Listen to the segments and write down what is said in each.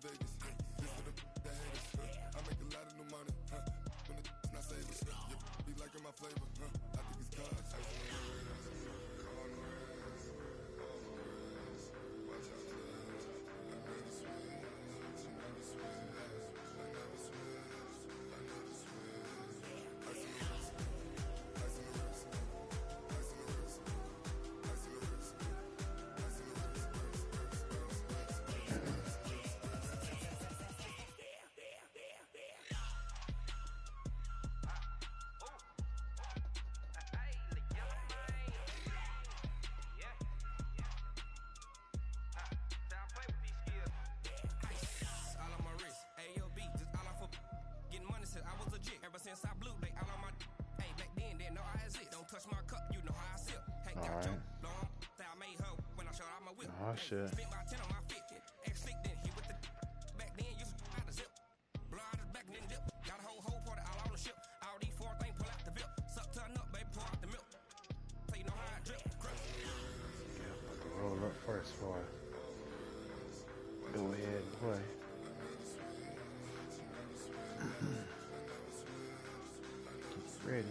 Vegas. This for the haters. I make a lot of new money. When the not savers. Yeah, be liking my flavor. I think it's cause. Ice on the wrist. On the wrist. On the wrist. Watch out, cuz. I never switch. I never switch. I never switch. I never switch. Ice on the wrist. Ice on the wrist. Ice on the wrist. Ice on the wrist. Ice on the wrist. I was legit ever since I blew they all on my hey back then didn't know I exist. Don't touch my cup, you know how I sip. Hey, got your long that I made her when I showed out my whip. Oh shit. Spent about 10 on my 50. Ex slick then he with the back then used to out the zip. Blow out his back and then dip. Got a whole party all on the ship. All these four things pull out the VIP. Suck turn up, baby, pour out the milk. So you know how I drip. Yeah, roll up first before I go ahead and play. Ready.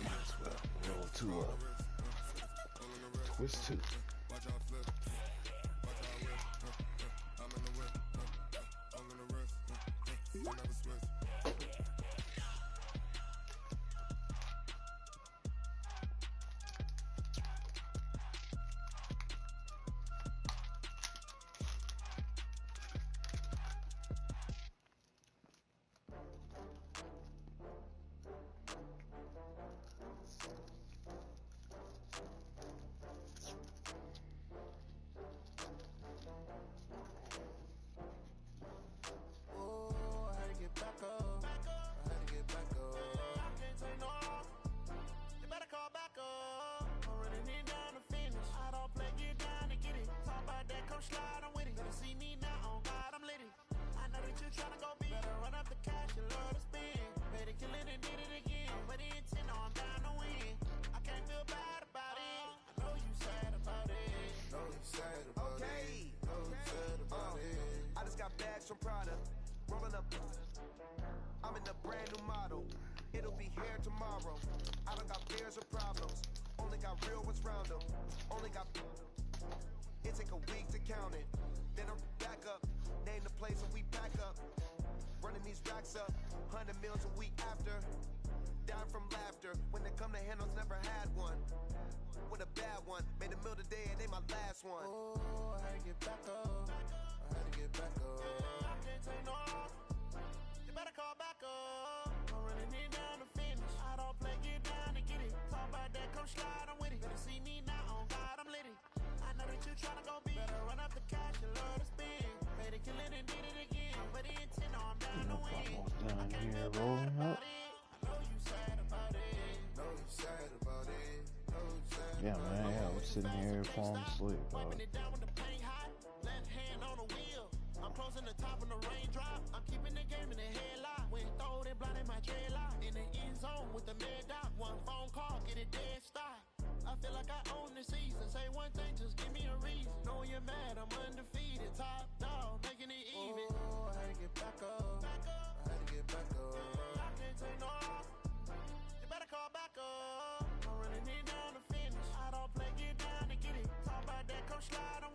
Might as well roll two up. Twist two. Watch out flip. Watch out whip. I'm in the whip. I'm in the wrist. I never switch. From Prada, rolling up. I'm in a brand new model. It'll be here tomorrow. I don't got fears or problems. Only got real ones round them. Only got. It take a week to count it. Then I'm back up. Name the place and we back up. Running these racks up. 100 meals a week after. Down from laughter. When they come to handles, never had one. With a bad one. Made a meal today and they my last one. Oh, I had to get back up. I had to get back up. I can't take no loss. You better call back up. I'm running it down to finish. I don't play, get down to get it. Talk about that, come slide, I'm with it. Better see me now, on God, I'm litty. I know that you tryna go big. Better run up the cash, you love to spend. Made it, kill it, and did it again. But the intent, I'm down to win. I can't feel bad about it. I know you sad about it. Know you sad about it. Yeah, man, I'm sitting here falling asleep, Wiping it down with the paint hot, left hand on the wheel. I'm closing the top when the raindrop. I'm keeping the game in the headlock. When throwed and blinded my dreadlock. In the end zone with the mad dot. One phone call, get it dead stop. I feel like I own the season. Say one thing, just give me a reason. Knowing you're mad, I'm undefeated. Top dog, making it even. Oh, I had to get back up. I had to get back up. I can't take no loss. You better call back up. I'm running it down to finish. I don't play, get down to get it. Talk about that, come slide on.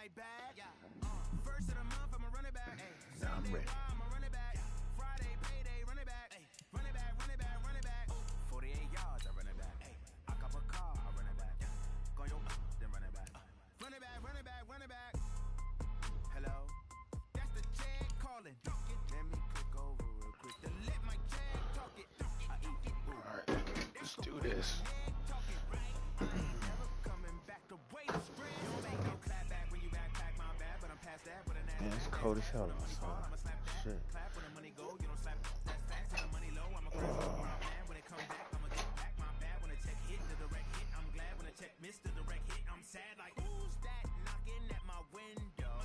my bag. First of the month, I'm a running back. Now I'm ready. I'm a running back. Friday, payday, running back. Running back, running back, running back. 48 yards, I run it back. I cop a car, I run it back. Go your then run it back. Running back, running back, running back. Hello? That's the check calling. Let me click over real quick to let my check talk it. I eat it. Alright, let's do this. Man, it's cold as hell outside. Shit. Mr. Direct Hit, I'm sad like who's that knocking at my window?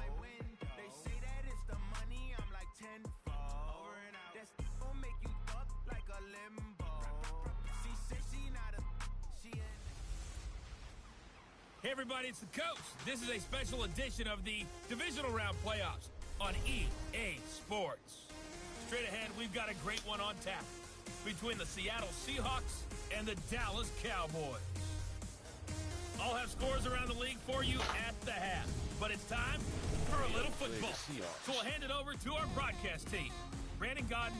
They say that it's the money, I'm like tenfold. Over and out. That's gonna make you fuck like a limbo. She says she not a Hey everybody, it's the Coach. This is a special edition of the Divisional Round Playoffs on EA Sports. Straight ahead, we've got a great one on tap between the Seattle Seahawks and the Dallas Cowboys. I'll have scores around the league for you at the half. But it's time for a little football. So we'll hand it over to our broadcast team, Brandon Godden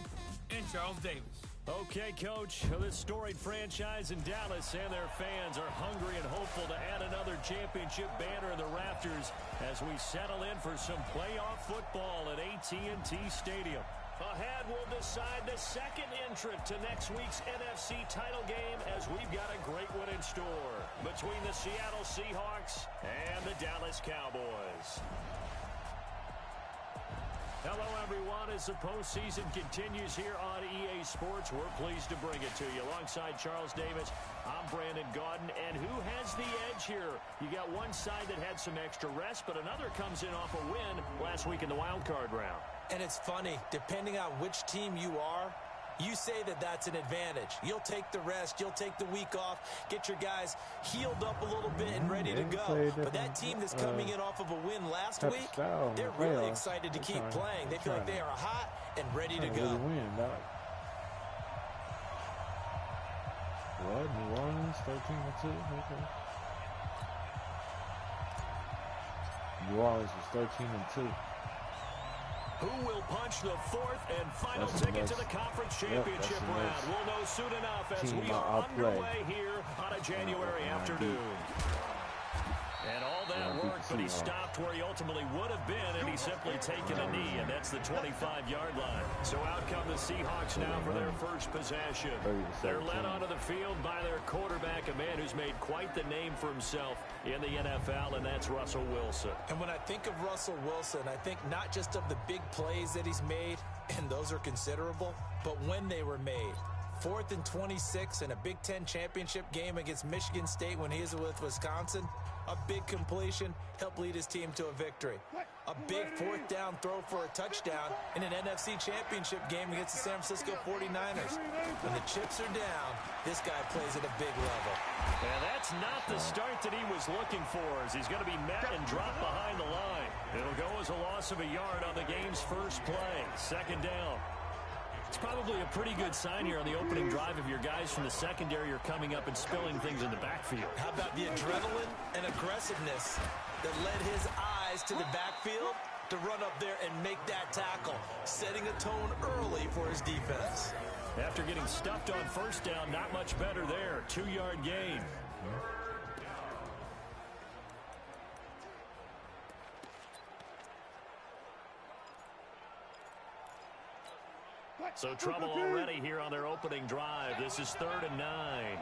and Charles Davis. Okay, Coach, this storied franchise in Dallas and their fans are hungry and hopeful to add another championship banner in the rafters as we settle in for some playoff football at AT&T Stadium. Ahead, we'll decide the second entrant to next week's NFC title game as we've got a great one in store between the Seattle Seahawks and the Dallas Cowboys. Hello, everyone. As the postseason continues here on EA Sports, we're pleased to bring it to you. Alongside Charles Davis, I'm Brandon Godden. And who has the edge here? You got one side that had some extra rest, but another comes in off a win last week in the wild card round. And it's funny, depending on which team you are, you say that that's an advantage. You'll take the rest. You'll take the week off. Get your guys healed up a little bit and ready to go. But that team that's coming in off of a win last week, they're really excited to keep playing. They feel like they are hot and ready to go. What? New Orleans 13-2? Okay. New Orleans was 13-2. Who will punch the fourth and final ticket to the conference championship round? We'll know soon enough as we are underway here on a January afternoon. And all that work, but he stopped where he ultimately would have been, and he's simply taken a knee, and that's the 25-yard line. So out come the Seahawks now for their first possession. They're led onto the field by their quarterback, a man who's made quite the name for himself in the NFL, and that's Russell Wilson. And when I think of Russell Wilson, I think not just of the big plays that he's made, and those are considerable, but when they were made. 4th and 26 in a Big Ten championship game against Michigan State when he was with Wisconsin. A big completion helped lead his team to a victory. A big 4th down throw for a touchdown in an NFC championship game against the San Francisco 49ers. When the chips are down, this guy plays at a big level. And that's not the start that he was looking for, as he's going to be met and dropped behind the line. It'll go as a loss of a yard on the game's first play. Second down. It's probably a pretty good sign here on the opening drive if your guys from the secondary are coming up and spilling things in the backfield. How about the adrenaline and aggressiveness that led his eyes to the backfield to run up there and make that tackle, setting a tone early for his defense. After getting stuffed on first down, not much better there. 2-yard gain. So trouble already here on their opening drive. This is 3rd and 9.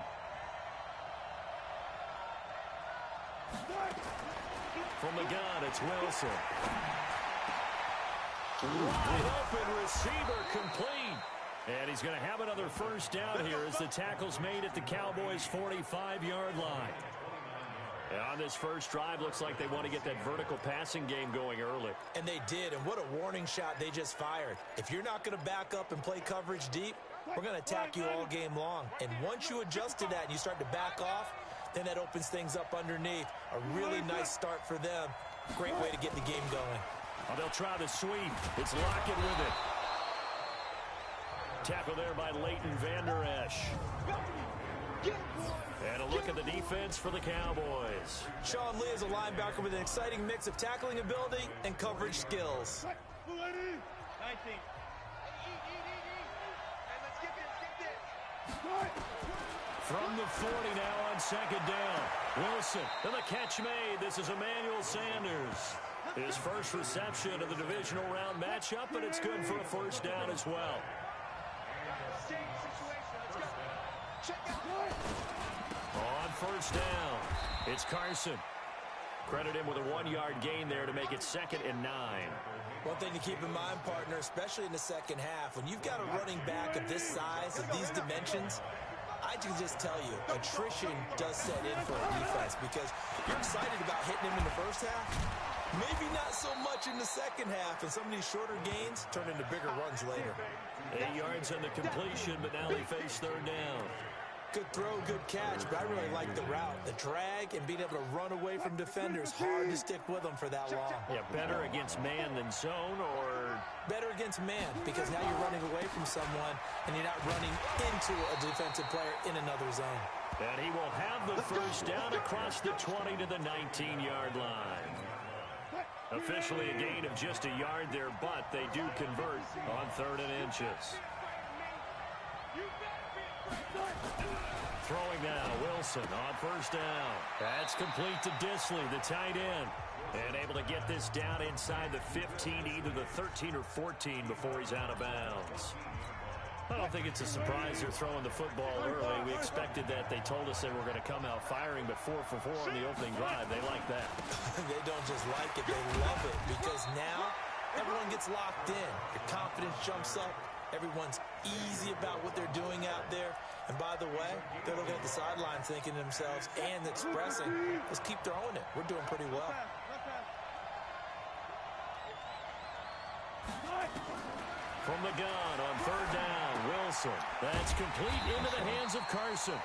From the gun, it's Wilson. Wide open receiver complete. And he's going to have another first down here as the tackle's made at the Cowboys' 45-yard line. And on this first drive, looks like they want to get that vertical passing game going early. And they did, and what a warning shot they just fired. If you're not going to back up and play coverage deep, we're going to attack you all game long. And once you adjust to that and you start to back off, then that opens things up underneath. A really nice start for them. Great way to get the game going. Oh, they'll try the sweep. It's Lockett with it. Tackle there by Leighton Vander Esch. And a look at the defense for the Cowboys. Sean Lee is a linebacker with an exciting mix of tackling ability and coverage skills. From the 40 now on second down. Wilson, and the catch made. This is Emmanuel Sanders. His first reception of the divisional round matchup, and it's good for a first down as well. On first down, it's Carson. Credit him with a 1-yard gain there to make it 2nd and 9. One thing to keep in mind, partner, especially in the second half, when you've got a running back of this size, of these dimensions, I can just tell you, attrition does set in for a defense because you're excited about hitting him in the first half. Maybe not so much in the second half, and some of these shorter gains turn into bigger runs later. 8 yards on the completion, but now they face 3rd down. Good throw, good catch, but I really like the route. The drag and being able to run away from defenders, hard to stick with them for that long. Yeah, better against man than zone, or? Better against man, because now you're running away from someone and you're not running into a defensive player in another zone. And he will have the first down across the 20 to the 19-yard line. Officially a gain of just a yard there, but they do convert on 3rd and inches. Throwing now, Wilson on first down. That's complete to Disley, the tight end. And able to get this down inside the 15, either the 13 or 14 before he's out of bounds. I don't think it's a surprise they're throwing the football early. We expected that. They told us they were going to come out firing, but 4 for 4 on the opening drive. They like that. They don't just like it, they love it, because now everyone gets locked in. The confidence jumps up. Everyone's easy about what they're doing out there. And by the way, they're looking at the sideline thinking to themselves and expressing, let's keep throwing it. We're doing pretty well. From the gun on 3rd down, Wilson. That's complete into the hands of Carson.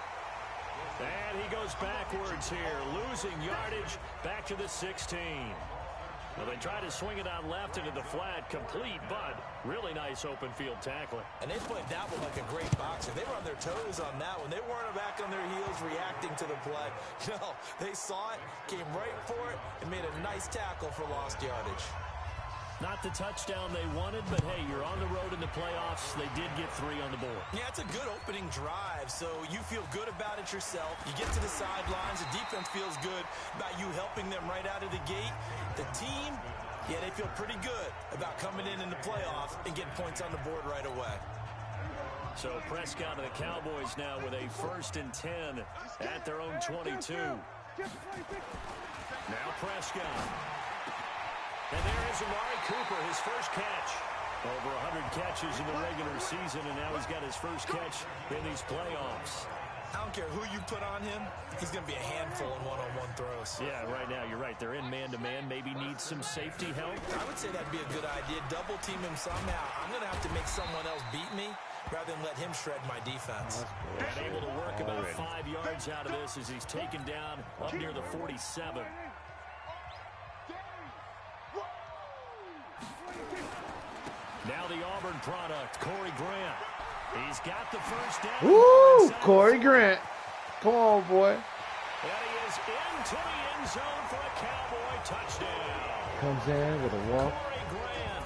And he goes backwards here, losing yardage back to the 16. Well, they try to swing it out left into the flat, complete, but really nice open field tackling. And they played that one like a great boxer. They were on their toes on that one. They weren't back on their heels reacting to the play. No, they saw it, came right for it, and made a nice tackle for lost yardage. Not the touchdown they wanted, but hey, you're on the road in the playoffs. They did get 3 on the board. Yeah, it's a good opening drive, so you feel good about it yourself. You get to the sidelines, the defense feels good about you helping them right out of the gate. The team, yeah, they feel pretty good about coming in the playoffs and getting points on the board right away. So Prescott and the Cowboys now with a 1st and 10 at their own 22. Now Prescott. And there is Amari Cooper, his first catch. Over 100 catches in the regular season, and now he's got his first catch in these playoffs. I don't care who you put on him, he's going to be a handful in one-on-one throws. Yeah, right now, you're right. They're in man-to-man. Maybe need some safety help. I would say that'd be a good idea. Double team him somehow. I'm going to have to make someone else beat me rather than let him shred my defense. And able to work about 5 yards out of this as he's taken down up near the 47. Now the Auburn product, Corey Grant. He's got the first down. Woo! Corey Grant. Come on, boy. And he is into the end zone for a Cowboy touchdown. Comes in with a walk. Corey Grant,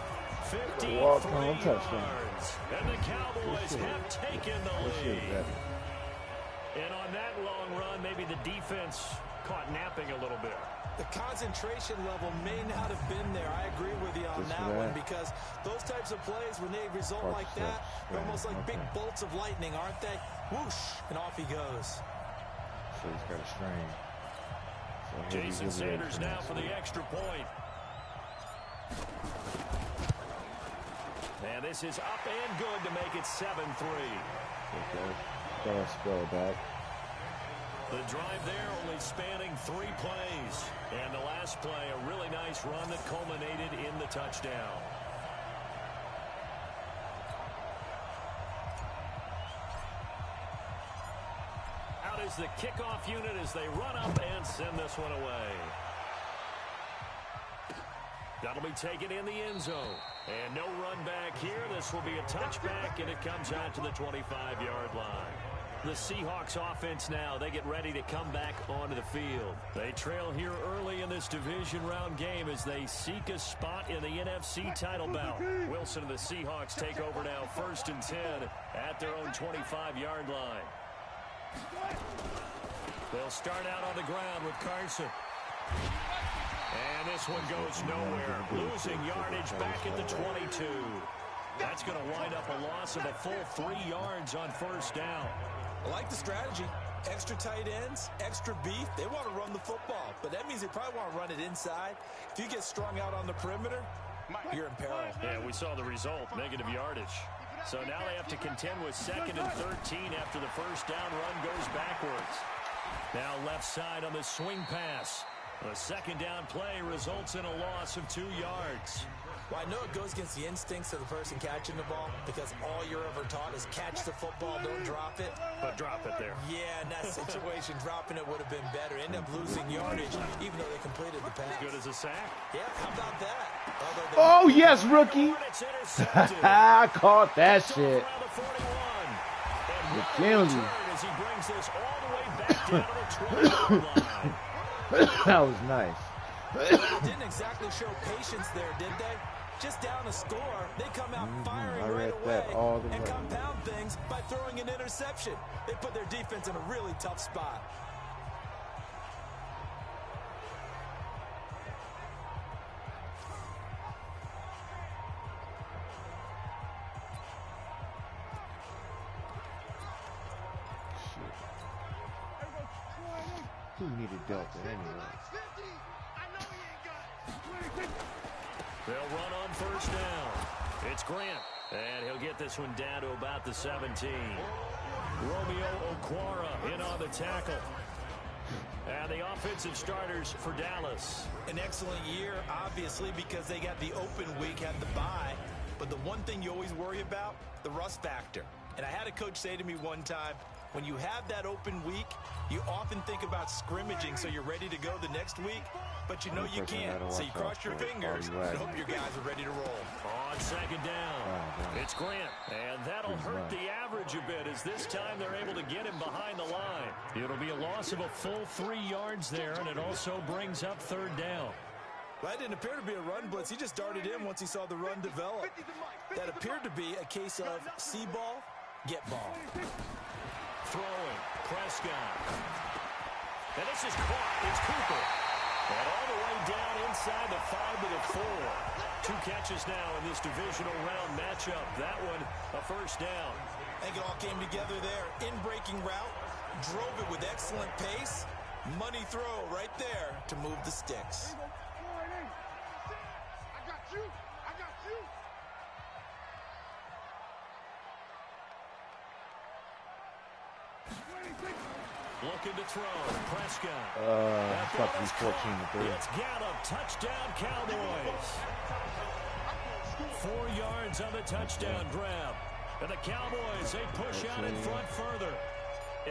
53 walk-home touchdown. yards. And the Cowboys have taken the lead. And on that long run, maybe the defense caught napping a little bit. The concentration level may not have been there. I agree with you on that one, because those types of plays, when they result like that, they're almost like big bolts of lightning, aren't they? Whoosh, and off he goes. So he's got a strain. So Jason Sanders now for the extra point. And this is up and good to make it 7-3. Okay. Got to spell it back. The drive there only spanning 3 plays. And the last play, a really nice run that culminated in the touchdown. Out is the kickoff unit as they run up and send this one away. That'll be taken in the end zone. And no run back here. This will be a touchback, and it comes out to the 25-yard line. The Seahawks offense now, they get ready to come back onto the field. They trail here early in this division round game as they seek a spot in the NFC title bout. Wilson and the Seahawks take over now, 1st and 10 at their own 25-yard line. They'll start out on the ground with Carson. And this one goes nowhere, losing yardage back at the 22. That's going to wind up a loss of a full 3 yards on 1st down. I like the strategy. Extra tight ends, extra beef. They want to run the football, but that means they probably want to run it inside. If you get strung out on the perimeter, you're in peril. Yeah, we saw the result, negative yardage. So now they have to contend with 2nd and 13 after the 1st down run goes backwards. Now left side on the swing pass. The 2nd down play results in a loss of 2 yards. Well, I know it goes against the instincts of the person catching the ball because all you're ever taught is catch the football, don't drop it. But drop it there. Yeah, in that situation, dropping it would have been better. End up losing yardage, even though they completed the pass. As good as a sack. Yeah, how about that? Oh, yes, rookie. I caught that shit. It kills you. As he brings this all the way back down to the 20-yard line. That was nice. They didn't exactly show patience there, did they? Just down a score, they come out firing right away and compound things by throwing an interception. They put their defense in a really tough spot. Who needed Delta anyway? They'll run on 1st down. It's Grant, and he'll get this one down to about the 17. Romeo Okwara in on the tackle. And the offensive starters for Dallas. An excellent year, obviously, because they got the open week, had the bye. But the one thing you always worry about, the rust factor. And I had a coach say to me one time, when you have that open week, you often think about scrimmaging so you're ready to go the next week, but you know you can't. So you cross your fingers and hope your guys are ready to roll. On 2nd down, it's Grant, and that'll hurt the average a bit as this time they're able to get him behind the line. It'll be a loss of a full 3 yards there, and it also brings up 3rd down. Well, that didn't appear to be a run blitz. He just darted in once he saw the run develop. That appeared to be a case of see ball, get ball. Throwing, Prescott. And this is caught. It's Cooper. And all the way down inside the 5 to the 4. 2 catches now in this divisional round matchup. That one, a 1st down. I think it all came together there. In-breaking route, drove it with excellent pace. Money throw right there to move the sticks. I got you. I got you. Looking to throw. Prescott. It's about to be 14-3. It's Gallup. Touchdown, Cowboys. 4 yards on the touchdown grab. And the Cowboys, they push out in front further.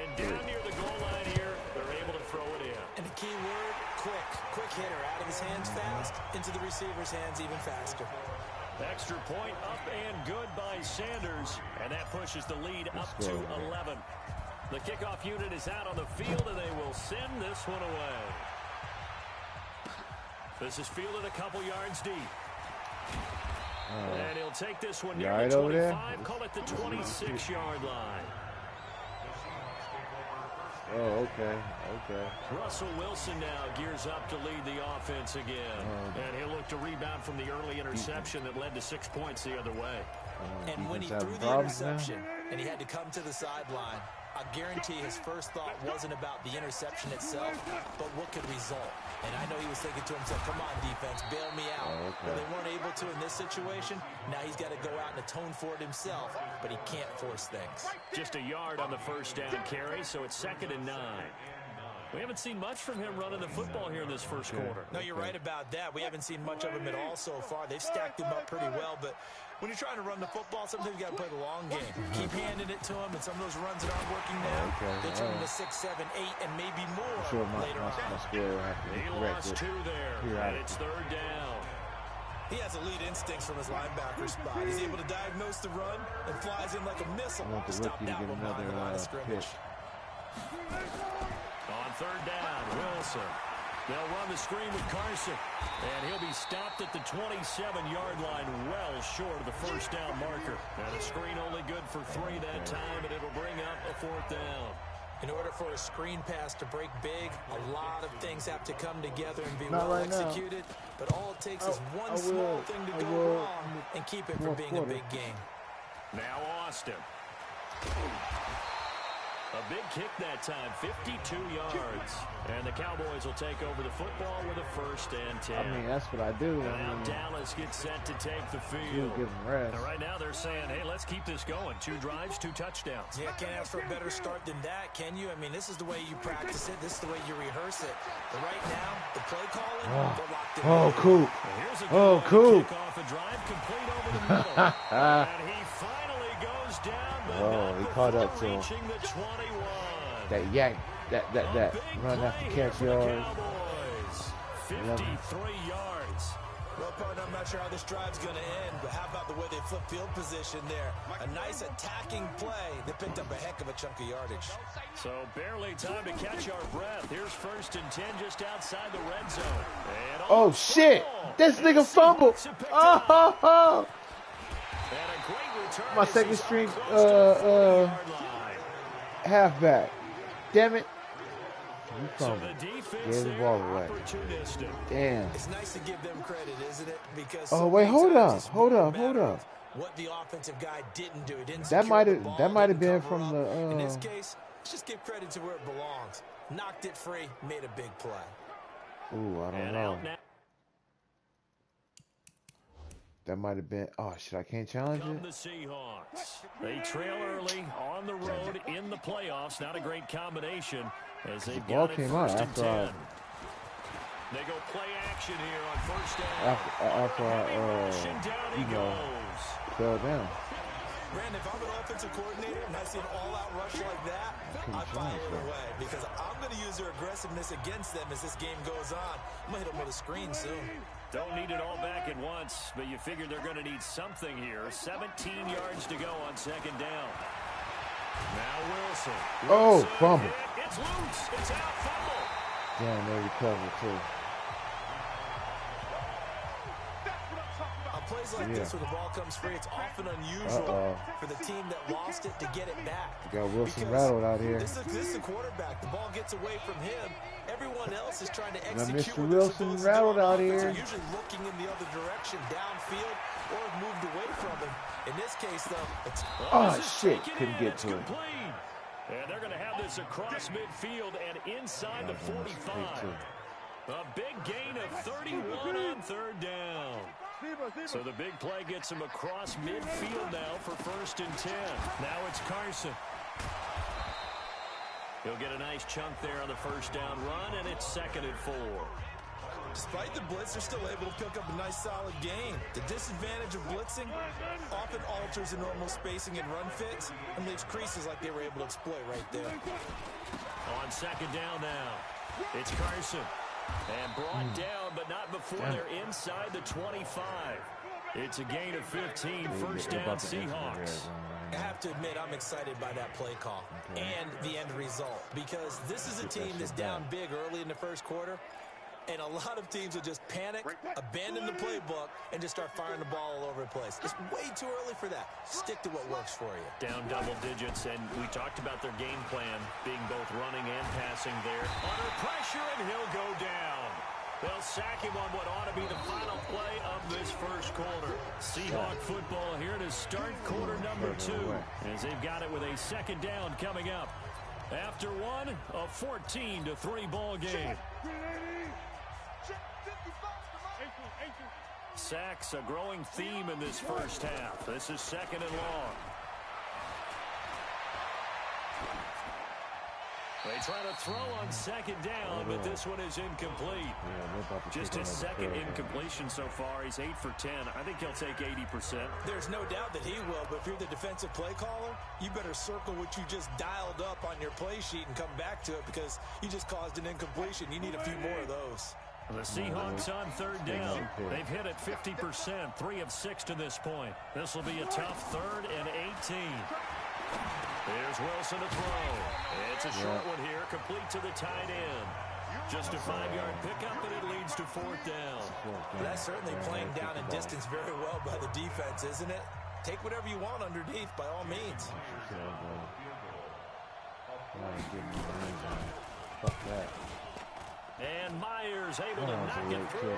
And down near the goal line here, they're able to throw it in. And the key word, quick. Quick hitter. Out of his hands fast, into the receiver's hands even faster. Extra point up and good by Sanders. And that pushes the lead up to 11. The kickoff unit is out on the field, and they will send this one away. This is fielded a couple yards deep. And he'll take this one near the 25, call it the 26-yard line. Oh, okay. Russell Wilson now gears up to lead the offense again. And he'll look to rebound from the early interception that led to 6 points the other way. And when he threw the interception and he had to come to the sideline, I guarantee his first thought wasn't about the interception itself, but what could result. And I know he was thinking to himself, come on, defense, bail me out. Well, they weren't able to in this situation. Now he's got to go out and atone for it himself, but he can't force things. Just a yard on the 1st down carry, so it's 2nd and 9. We haven't seen much from him running the football here in this first quarter. No, you're right about that. We haven't seen much of him at all so far. They've stacked him up pretty well, but when you're trying to run the football, sometimes you got to play the long game. Keep handing it to him, and some of those runs that aren't working now, they turn into 6, 7, 8, and maybe more later on. He lost 2 there, and it's 3rd down. He has elite instincts from his linebacker spot. He's able to diagnose the run and flies in like a missile. Stop that one behind the line of scrimmage. On third down, Wilson. They'll run the screen with Carson, and he'll be stopped at the 27-yard line, well short of the first down marker. And the screen only good for 3 that time, and it'll bring up a 4th down. In order for a screen pass to break big, a lot of things have to come together and be Not well right executed. But all it takes is one small thing to go wrong and keep it from being a big game. Now Austin. A big kick that time, 52 yards. And the Cowboys will take over the football with a 1st and 10. I mean, that's what I do. Now Dallas gets set to take the field. Give them rest. And right now they're saying, hey, let's keep this going. 2 drives, 2 touchdowns. Yeah, can't ask for a better start than that, can you? I mean, this is the way you practice it. This is the way you rehearse it. But right now, the play calling, they're locked in. Oh, cool. Here's a Oh, cool. kick off a drive complete over the middle. And he finally goes down, but not he caught up to him. reaching the 21. That yak, that run after catch yards. 53 yards. Well, partner, I'm not sure how this drive's going to end, but how about the way they flip field position there? A nice attacking play that picked up a heck of a chunk of yardage. So barely time to catch our breath. Here's 1st and 10 just outside the red zone. And oh, shit. This nigga fumbled. Oh. And a great return. My second string halfback. Damn it. So the defense Gave the ball away. Opportunistic. Damn. It's nice to give them credit, isn't it? Because oh wait, hold up. What the offensive guy didn't do. He didn't that might have been from the in this case, let's just give credit to where it belongs. Knocked it free, made a big play. Ooh, I don't know. That might have been. Oh shit! I can't challenge it. The Seahawks. They trail early on the road in the playoffs. Not a great combination as they've got it 1st and 10. They go play action here on 1st down. After down he goes. Fell down. Brandon, if I'm an offensive coordinator and I see an all-out rush like that, I fire it away because I'm going to use their aggressiveness against them as this game goes on. I'm going to hit them with a screen soon. Don't need it all back at once, but you figure they're going to need something here. 17 yards to go on 2nd down. Now Wilson. Oh, fumble. It's loose. It's out. Fumble. Damn, they recovered too. Plays like this where the ball comes free, it's often unusual for the team that lost it to get it back. You got Wilson rattled out here. This is the quarterback. The ball gets away from him. Everyone else is trying to now execute. Mr. Wilson rattled out here. They're usually looking in the other direction, downfield, or have moved away from him. In this case, though, it's... Oh, shit. Couldn't get to it. And they're going to have this across midfield and inside the 45. A big gain of 31 on 3rd down. So the big play gets him across midfield now for 1st and 10. Now it's Carson. He'll get a nice chunk there on the 1st down run, and it's 2nd and 4. Despite the blitz, they're still able to pick up a nice solid gain. The disadvantage of blitzing often alters the normal spacing and run fits and leaves creases like they were able to exploit right there. On 2nd down now, it's Carson. And brought down, but not before they're inside the 25. It's a gain of 15, 1st down Seahawks. I have to admit, I'm excited by that play call and the end result because this is a team that's down big early in the 1st quarter. And a lot of teams will just panic, abandon the playbook, and just start firing the ball all over the place. It's way too early for that. Stick to what works for you. Down double digits, and we talked about their game plan being both running and passing there. Under pressure, and he'll go down. They'll sack him on what ought to be the final play of this 1st quarter. Seahawk football here to start quarter number 2, as they've got it with a 2nd down coming up. After one, a 14-3 ball game. Sacks, a growing theme in this 1st half. This is 2nd and long. They try to throw on 2nd down, but this one is incomplete. Just his 2nd incompletion so far. He's 8 for 10. I think he'll take 80%. There's no doubt that he will, but if you're the defensive play caller, you better circle what you just dialed up on your play sheet and come back to it because you just caused an incompletion. You need a few more of those. The Seahawks on third down. They've hit it 50%, 3 of 6 to this point. This will be a tough 3rd and 18. Here's Wilson to throw. It's a short one here, complete to the tight end. Just a 5-yard pickup, and it leads to 4th down. That's certainly playing down in distance very well by the defense, isn't it? Take whatever you want underneath, by all means. Fuck that. And Myers able to knock it through.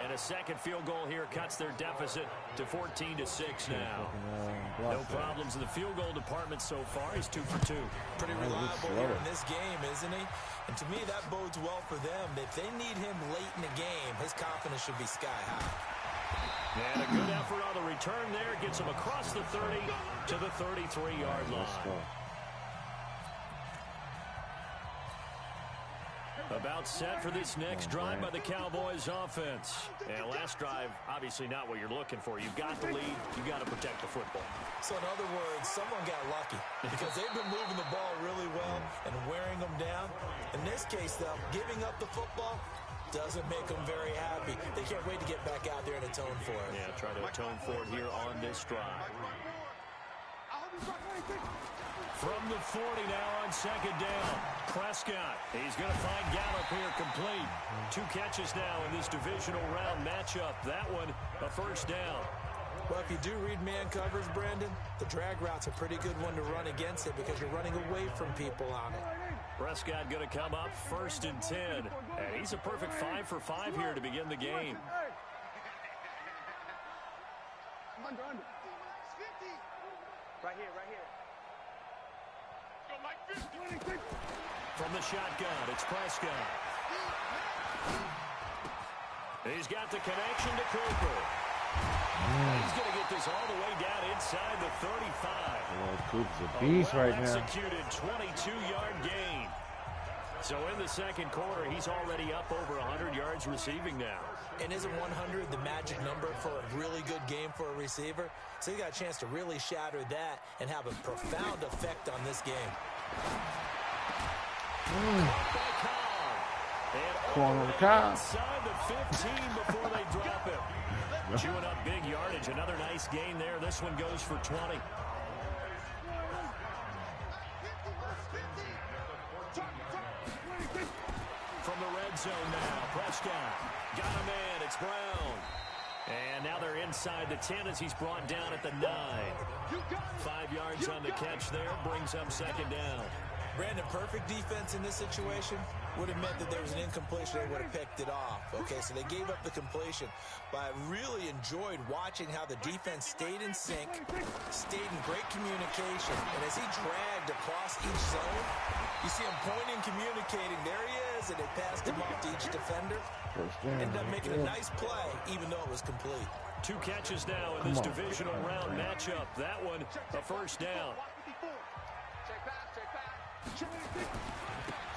And a second field goal here cuts their deficit to 14-6 now. No problems in the field goal department so far. He's 2 for 2. Pretty reliable here in this game, isn't he? And to me, that bodes well for them. If they need him late in the game, his confidence should be sky high. And a good effort on the return there. Gets him across the 30 to the 33-yard line. About set for this next drive by the Cowboys offense. And last drive, obviously not what you're looking for. You've got the lead. You've got to protect the football. So in other words, someone got lucky because they've been moving the ball really well and wearing them down. In this case, though, giving up the football doesn't make them very happy. They can't wait to get back out there and atone for it. Yeah, try to atone for it here on this drive. From the 40 now on second down. Prescott. He's going to find Gallup here complete. 2 catches now in this divisional round matchup. That one, a first down. Well, if you do read man covers, Brandon, the drag route's a pretty good one to run against it because you're running away from people on it. Prescott going to come up 1st and 10. And he's a perfect 5 for 5 here to begin the game. Right here. From the shotgun, it's Prescott. He's got the connection to Cooper. He's going to get this all the way down inside the 35. Oh, Cooper's a beast right now. Executed 22-yard gain. So in the second quarter, he's already up over 100 yards receiving now. And isn't 100 the magic number for a really good game for a receiver? So he got a chance to really shatter that and have a profound effect on this game. Corner of the car. Inside the 15 before they drop him. Chewing up big yardage. Another nice gain there. This one goes for 20. From the red zone now, Prescott got a man. It's Brown. And now they're inside the 10 as he's brought down at the 9. 5 yards on the catch there. Brings up second down. Brandon, perfect defense in this situation would have meant that there was an incompletion. They would have picked it off. Okay, so they gave up the completion. But I really enjoyed watching how the defense stayed in sync, stayed in great communication. And as he dragged across each zone, you see him pointing, communicating. There he is, and they passed him off to each defender. Ended up making a nice play, even though it was complete. 2 catches now in this divisional round matchup. That one, a first down.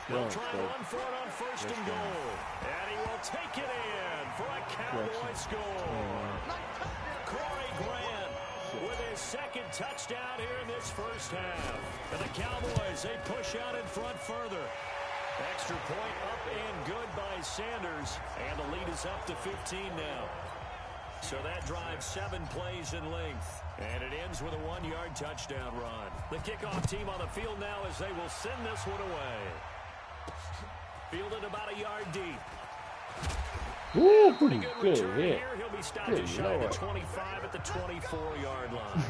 They'll try to run for it on 1st and goal. And he will take it in for a Cowboy score. Corey Grant with his 2nd touchdown here in this first half. And the Cowboys, they push out in front further. Extra point up and good by Sanders. And the lead is up to 15 now. So that drives 7 plays in length. And it ends with a 1-yard touchdown run. The kickoff team on the field now as they will send this one away. Fielded about a yard deep. Ooh, pretty good return hit. Here. He'll be stopped just shy of the 25 at the 24-yard line.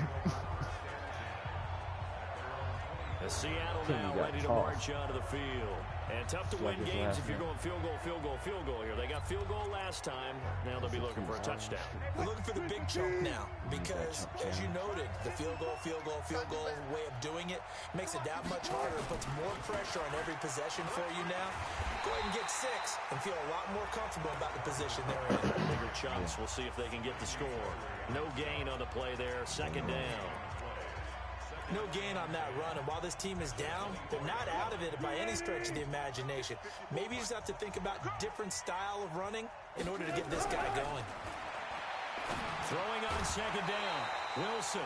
As Seattle now ready to march onto the field. And tough to win games if you're going field goal here. They got field goal last time. Now they'll be looking for a touchdown. They're looking for the big chunk now because, as you noted, the field goal way of doing it makes it that much harder and puts more pressure on every possession for you now. Go ahead and get 6 and feel a lot more comfortable about the position they're in. Bigger chunks. We'll see if they can get the score. No gain on the play there. Second down. No gain on that run, and while this team is down, they're not out of it by any stretch of the imagination. Maybe you just have to think about different style of running in order to get this guy going. Throwing on second down, Wilson.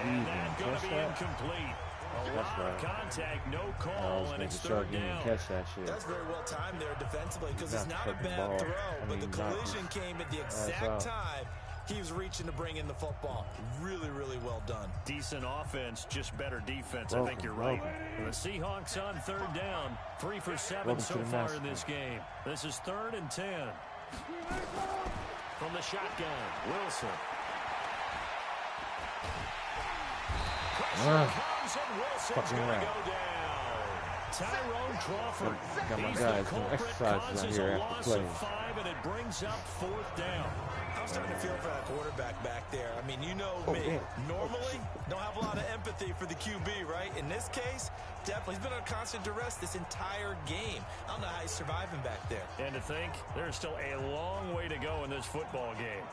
And that's going to be incomplete. A lot of contact, no call, and it's third down. Catch that shit. That's very well timed there defensively because it's not a bad throw, but the collision came at the exact time he was reaching to bring in the football. Really, really well done. Decent offense, just better defense. I think you're right. The Seahawks on third down. 3 for 7 so far in this game. This is 3rd and 10. From the shotgun, Wilson. Pressure comes and Wilson's going to go down. Tyrone Crawford. Got my He's guys the doing culprit, exercises out causes here a after loss playing. of 5, and it brings up 4th down. I'm starting to feel for that quarterback back there. I mean, you know me. Normally, don't have a lot of empathy for the QB, right? In this case, definitely. He's been under constant duress this entire game. I don't know how he's surviving back there. And to think, there's still a long way to go in this football game.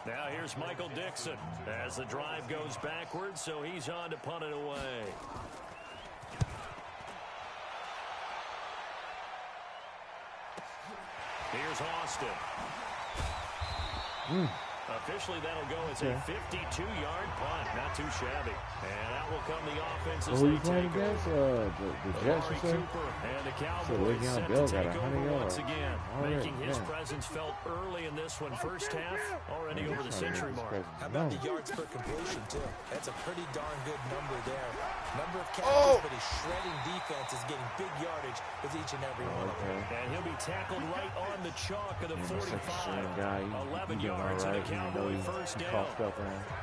Now here's Michael Dixon as the drive goes backwards, so he's on to punt it away. Here's Austin. Officially, that'll go as a 52-yard punt. Not too shabby. And out will come the offense as they take over. The Jets or something? Cooper and the Cowboys set to take over once again, making his presence felt early in this one. First half, already over the century mark. How about the yards per completion, too? That's a pretty darn good number there. Number of catches, but his shredding defense is getting big yardage with each and every one of them. And he'll be tackled right on the chalk of the 45. 11 he yards and a Cowboy he first down. up,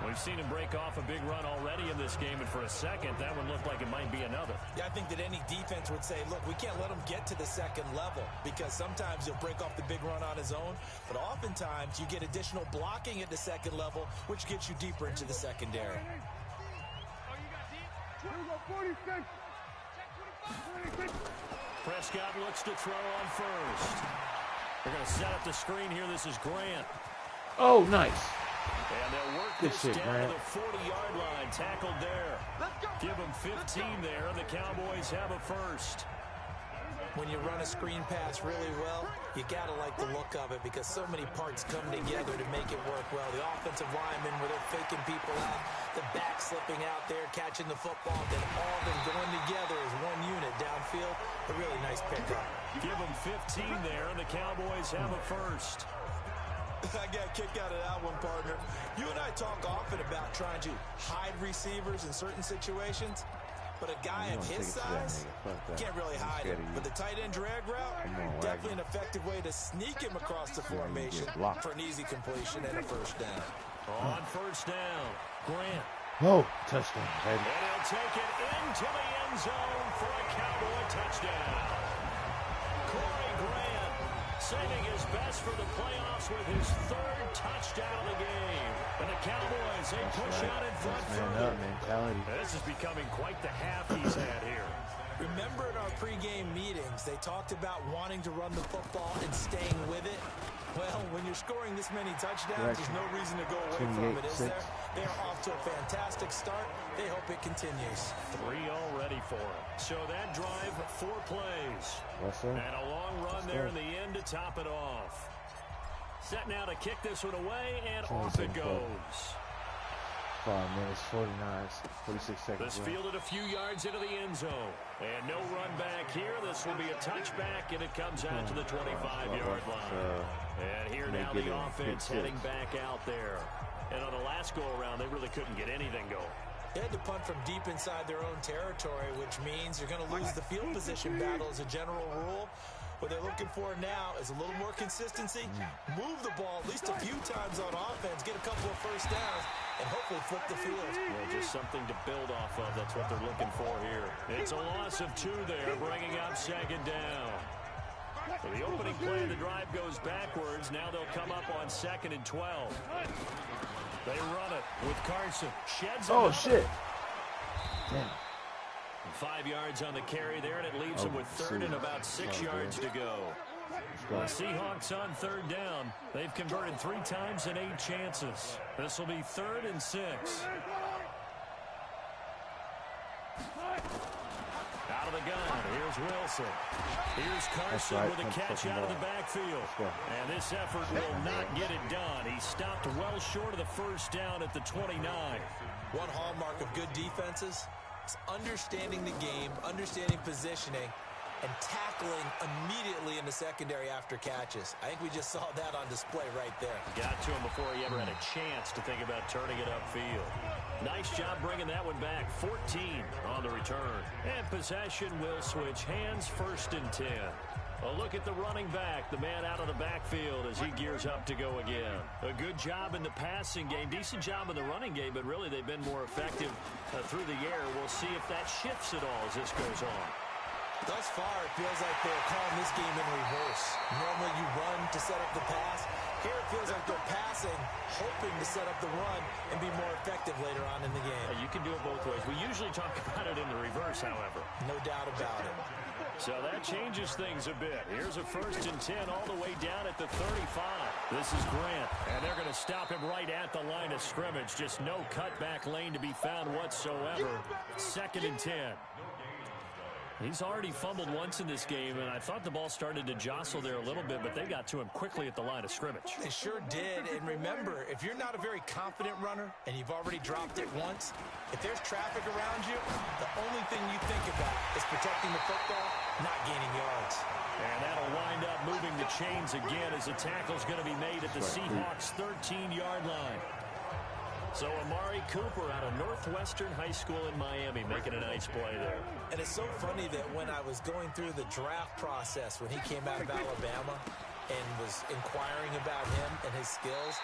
We've seen him break off a big run already in this game, and for a second, that one looked like it might be another. Yeah, I think that any defense would say, look, we can't let him get to the second level because sometimes he'll break off the big run on his own, but oftentimes you get additional blocking at the second level, which gets you deeper into the secondary. Prescott looks to throw on first. They're going to set up the screen here. This is Grant. Oh, nice. And they'll work this down to the 40-yard line. Tackled there. Give them 15 there, and the Cowboys have a first. When you run a screen pass really well, you got to like the look of it because so many parts come together to make it work well. The offensive linemen where they're faking people out, the back slipping out there, catching the football, then all of them going together as one unit downfield. A really nice pickup. Give them 15 there, and the Cowboys have a first. I got a kick out of that one, partner. You and I talk often about trying to hide receivers in certain situations. But a guy of his size can't really hide him. But the tight end drag route, definitely an effective way to sneak him across the formation for an easy completion and a first down. On first down, Grant. Oh, touchdown, baby. And he'll take it into the end zone for a Cowboy touchdown. Corey Grant saving his best for the playoffs with his 3rd touchdown of the game. And the Cowboys, they push out in front further. This is becoming quite the half he's had here. Remember in our pregame meetings, they talked about wanting to run the football and staying with it. Well, when you're scoring this many touchdowns, there's no reason to go away from it, is there? They are off to a fantastic start. They hope it continues. 3 already for him. So that drive, 4 plays. And a long run there in the end to top it off. Set now to kick this one away, and off it goes. 5 minutes, 46 seconds. This fielded a few yards into the end zone. And no run back here. This will be a touchback, and it comes out to the 25-yard line. And here now the offense heading back out there. And on the last go-around, they really couldn't get anything going. They had to punt from deep inside their own territory, which means you're going to lose the field position battle as a general rule. What they're looking for now is a little more consistency, move the ball at least a few times on offense, get a couple of first downs, and hopefully flip the field. Yeah, just something to build off of. That's what they're looking for here. It's a loss of 2 there, bringing up 2nd down. So the opening play of the drive goes backwards. Now they'll come up on 2nd and 12. They run it with Carson. Sheds Oh, shit. Damn. 5 yards on the carry there, and it leaves them with 3rd and about 6 yards to go. The Seahawks on 3rd down. They've converted 3 times in 8 chances. This will be 3rd and 6. Out out of the gun. Here's Wilson. Here's Carson with a catch out of the backfield. And this effort will not get it done. He stopped well short of the first down at the 29. One hallmark of good defenses is understanding the game, understanding positioning, and tackling immediately in the secondary after catches. I think we just saw that on display right there. Got to him before he ever had a chance to think about turning it upfield. Nice job bringing that one back. 14 on the return. And possession will switch hands, 1st and 10. A look at the running back, the man out of the backfield as he gears up to go again. A good job in the passing game, decent job in the running game, but really they've been more effective through the air. We'll see if that shifts at all as this goes on. Thus far, it feels like they're calling this game in reverse. Normally you run to set up the pass. Here it feels like they're passing, hoping to set up the run and be more effective later on in the game. You can do it both ways. We usually talk about it in the reverse, however. No doubt about it. So that changes things a bit. Here's a 1st and 10 all the way down at the 35. This is Grant, and they're going to stop him right at the line of scrimmage. Just no cutback lane to be found whatsoever. 2nd and 10. He's already fumbled once in this game, and I thought the ball started to jostle there a little bit, but they got to him quickly at the line of scrimmage. They sure did, and remember, if you're not a very confident runner and you've already dropped it once, if there's traffic around you, the only thing you think about is protecting the football, not gaining yards. And that'll wind up moving the chains again as the tackle's going to be made at the Seahawks' 13-yard line. So Amari Cooper out of Northwestern High School in Miami making a nice play there. And it's so funny that when I was going through the draft process when he came out of Alabama and was inquiring about him and his skills,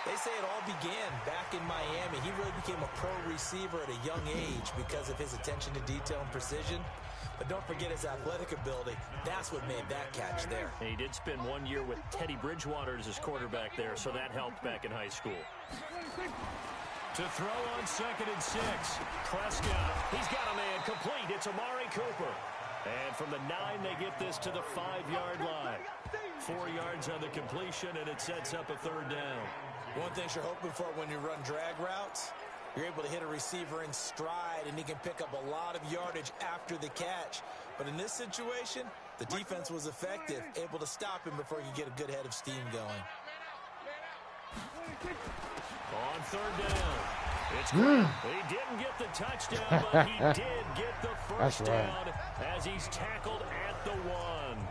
they say it all began back in Miami. He really became a pro receiver at a young age because of his attention to detail and precision. But don't forget his athletic ability. That's what made that catch there. And he did spend 1 year with Teddy Bridgewater as his quarterback there, so that helped back in high school. To throw on 2nd and 6. Prescott, he's got a man complete. It's Amari Cooper. And from the 9, they get this to the 5-yard line. 4 yards on the completion, and it sets up a 3rd down. One thing you're hoping for when you run drag routes, you're able to hit a receiver in stride, and he can pick up a lot of yardage after the catch. But in this situation, the defense was effective, able to stop him before he could get a good head of steam going. On 3rd down, it's Grant. He didn't get the touchdown, but he did get the first down as he's tackled at the 1.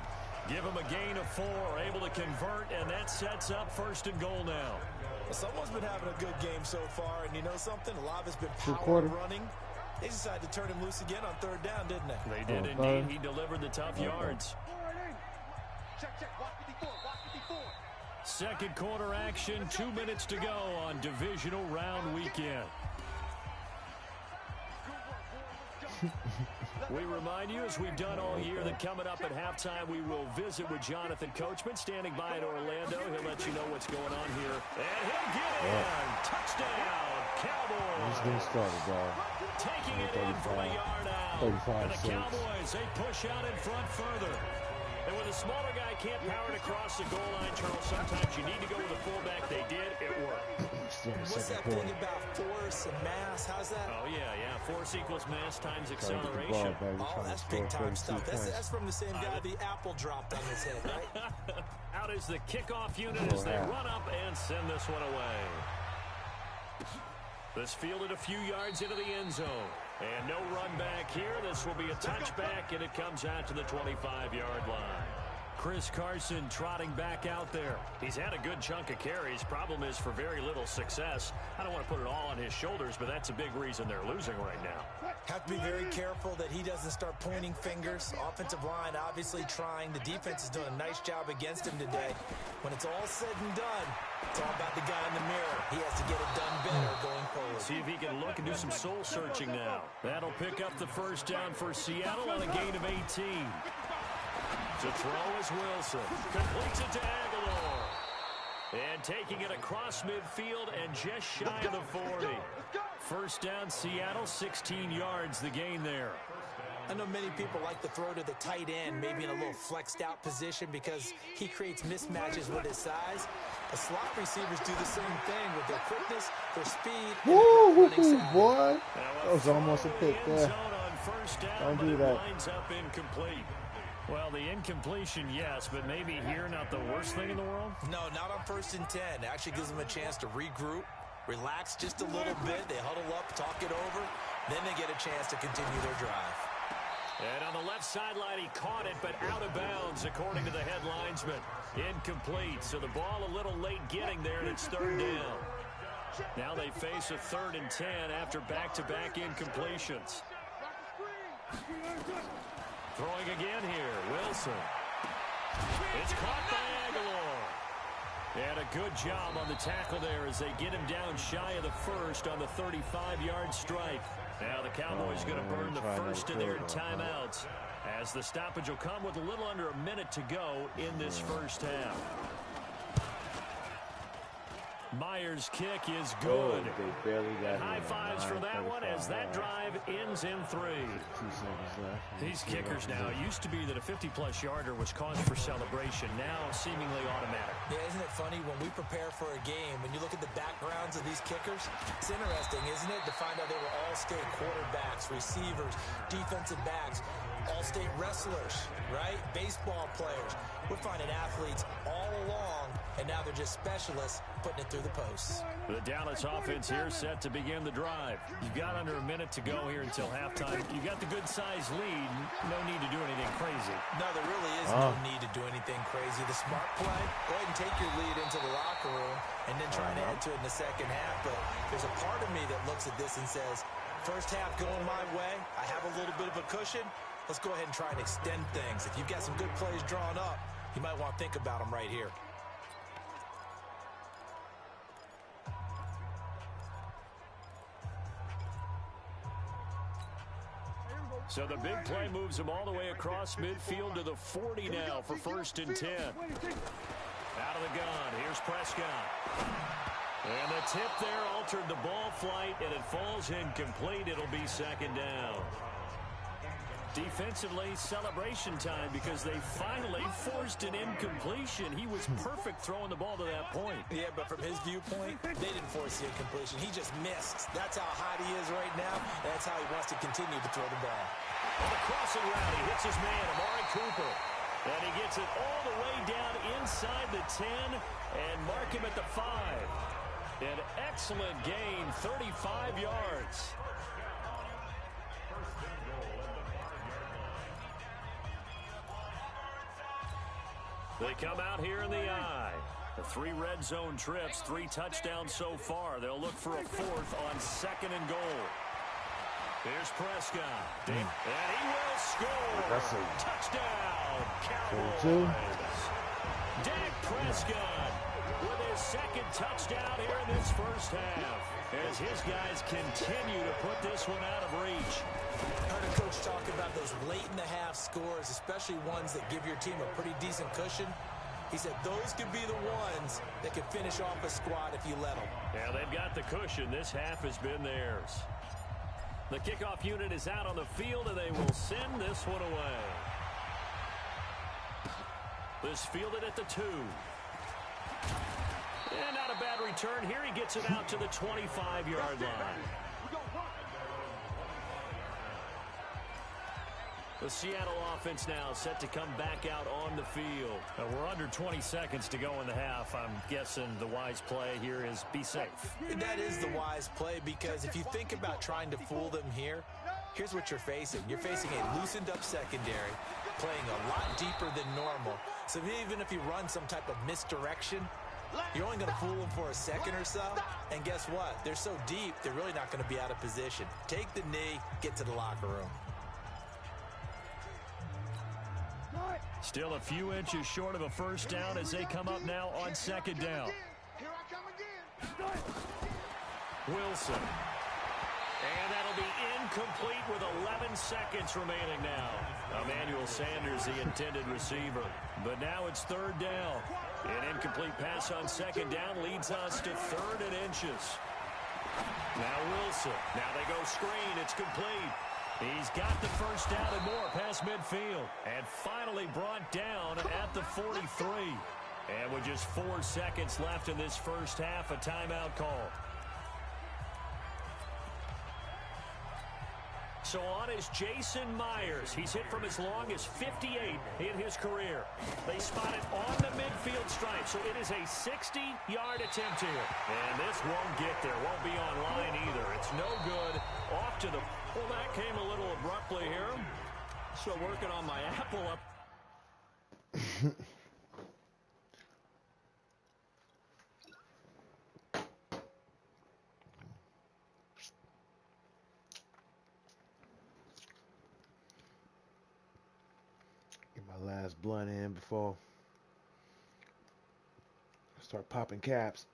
Give him a gain of 4, able to convert, and that sets up 1st and goal now. Well, someone's been having a good game so far, and you know something? A lot of it's been power running. They decided to turn him loose again on 3rd down, didn't they? They did indeed. He delivered the tough yards. Check, watch 54, watch 54. 2nd quarter action, 2 minutes to go on divisional round weekend. We remind you, as we've done all year, that coming up at halftime, we will visit with Jonathan Coachman, standing by in Orlando. He'll let you know what's going on here. And he'll get in. Touchdown, Cowboys. He's getting started, dog. Taking it in from a yard out. 35, and the Cowboys, they push out in front further. And when the smaller guy can't power it across the goal line, Charles, sometimes you need to go with the fullback. They did. It worked. What's that thing about force and mass? How's that? Oh, yeah. Force equals mass times acceleration. Oh, that's big-time stuff. That's from the same guy the apple dropped on his head, right? Out is the kickoff unit as they run up and send this one away. This fielded a few yards into the end zone. And no run back here. This will be a touchback, and it comes out to the 25-yard line. Chris Carson trotting back out there. He's had a good chunk of carries. Problem is for very little success. I don't want to put it all on his shoulders, but that's a big reason they're losing right now. Have to be very careful that he doesn't start pointing fingers. Offensive line obviously trying. The defense is doing a nice job against him today. When it's all said and done, it's all about the guy in the mirror. He has to get it done better going forward. See if he can look and do some soul searching now. That'll pick up the first down for Seattle on a gain of 18. To throw is Wilson. Completes it to Aguilar. And taking it across midfield and just shy of the 40. First down, Seattle, 16 yards, the gain there. I know many people like to throw to the tight end, maybe in a little flexed out position because he creates mismatches with his size. The slot receivers do the same thing with their quickness, their speed, and their running boy. That was almost a pick there. On first down, but it winds up incomplete. Well, the incompletion, yes, but maybe here not the worst thing in the world? No, not on 1st and 10. It actually gives them a chance to regroup, relax just a little bit. They huddle up, talk it over. Then they get a chance to continue their drive. And on the left sideline, he caught it, but out of bounds, according to the head linesman. Incomplete, so the ball a little late getting there, and it's 3rd down. Now they face a 3rd and 10 after back-to-back incompletions. Throwing again here, Wilson. It's caught by Aguilar. And a good job on the tackle there as they get him down shy of the first on the 35-yard strike. Now the Cowboys going to burn the first of their timeouts as the stoppage will come with a little under a minute to go in this first half. Myers' kick is good. They barely got high fives for that one as that drive ends in 3. 2 seconds left. These kickers now, it used to be that a 50-plus yarder was cause for celebration. Now seemingly automatic. Yeah, isn't it funny when we prepare for a game, when you look at the backgrounds of these kickers, it's interesting, isn't it, to find out they were all-state quarterbacks, receivers, defensive backs, all-state wrestlers, right? Baseball players. We're finding athletes all along, and now they're just specialists putting it through the posts. The Dallas offense here set to begin the drive. You've got under a minute to go here until halftime. You got the good-sized lead. No need to do anything crazy. No, there really is no need to do anything crazy. The smart play, go ahead and take your lead into the locker room and then try and add to it in the second half. But there's a part of me that looks at this and says, first half going my way, I have a little bit of a cushion. Let's go ahead and try and extend things. If you've got some good plays drawn up, you might want to think about them right here. So the big play moves them all the way across midfield to the 40 now for 1st and 10. Out of the gun, here's Prescott. And the tip there altered the ball flight, and it falls incomplete. It'll be 2nd down. Defensively, celebration time because they finally forced an incompletion. He was perfect throwing the ball to that point. Yeah, but from his viewpoint, they didn't force the incompletion. He just missed. That's how hot he is right now, and that's how he wants to continue to throw the ball. On the crossing route, he hits his man, Amari Cooper. And he gets it all the way down inside the 10 and mark him at the 5. An excellent gain, 35 yards. They come out here in the eye. The 3 red zone trips, 3 touchdowns so far. They'll look for a 4th on 2nd and goal. Here's Prescott. And he will score. That's a touchdown, Cowboys. Dak Prescott with his 2nd touchdown here in this first half as his guys continue to put this one out of reach. I heard a coach talk about those late-in-the-half scores, especially ones that give your team a pretty decent cushion. He said those could be the ones that could finish off a squad if you let them. Yeah, they've got the cushion. This half has been theirs. The kickoff unit is out on the field, and they will send this one away. This fielded at the 2. And not a bad return here. He gets it out to the 25-yard line. The Seattle offense now set to come back out on the field. We're under 20 seconds to go in the half. I'm guessing the wise play here is be safe. That is the wise play because if you think about trying to fool them here, here's what you're facing. You're facing a loosened up secondary, playing a lot deeper than normal. So even if you run some type of misdirection, you're only going to fool them for a second or so. And guess what? They're so deep, they're really not going to be out of position. Take the knee, get to the locker room. Still a few inches short of a first down as they come up now on 2nd down. Here I come again. Wilson. And that'll be incomplete with 11 seconds remaining now. Emmanuel Sanders, the intended receiver. But now it's 3rd down. An incomplete pass on 2nd down leads us to 3rd and inches. Now Wilson. Now they go screen. It's complete. He's got the first down and more past midfield. And finally brought down at the 43. And with just 4 seconds left in this first half, a timeout call. So on is Jason Myers. He's hit from as long as 58 in his career. They spot it on the midfield stripe, so it is a 60-yard attempt here. And this won't get there. Won't be on line either. It's no good. Off to the... Well, that came a little abruptly here. So working on my apple up. Get my last blunt in before I start popping caps.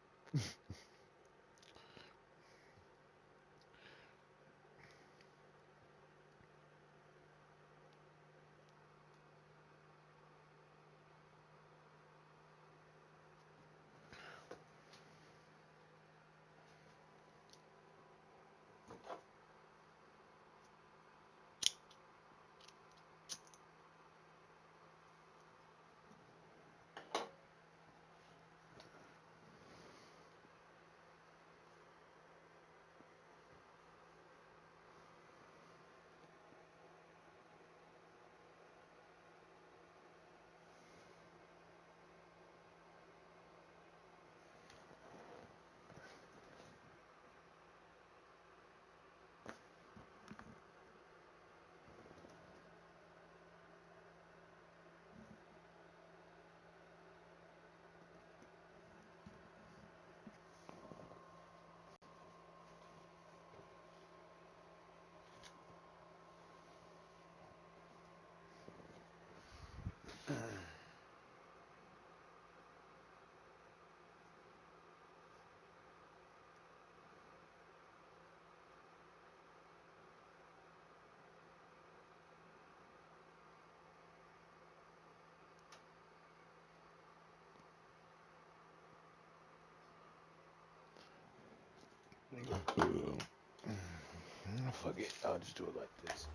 Fuck it, I'll just do it like this.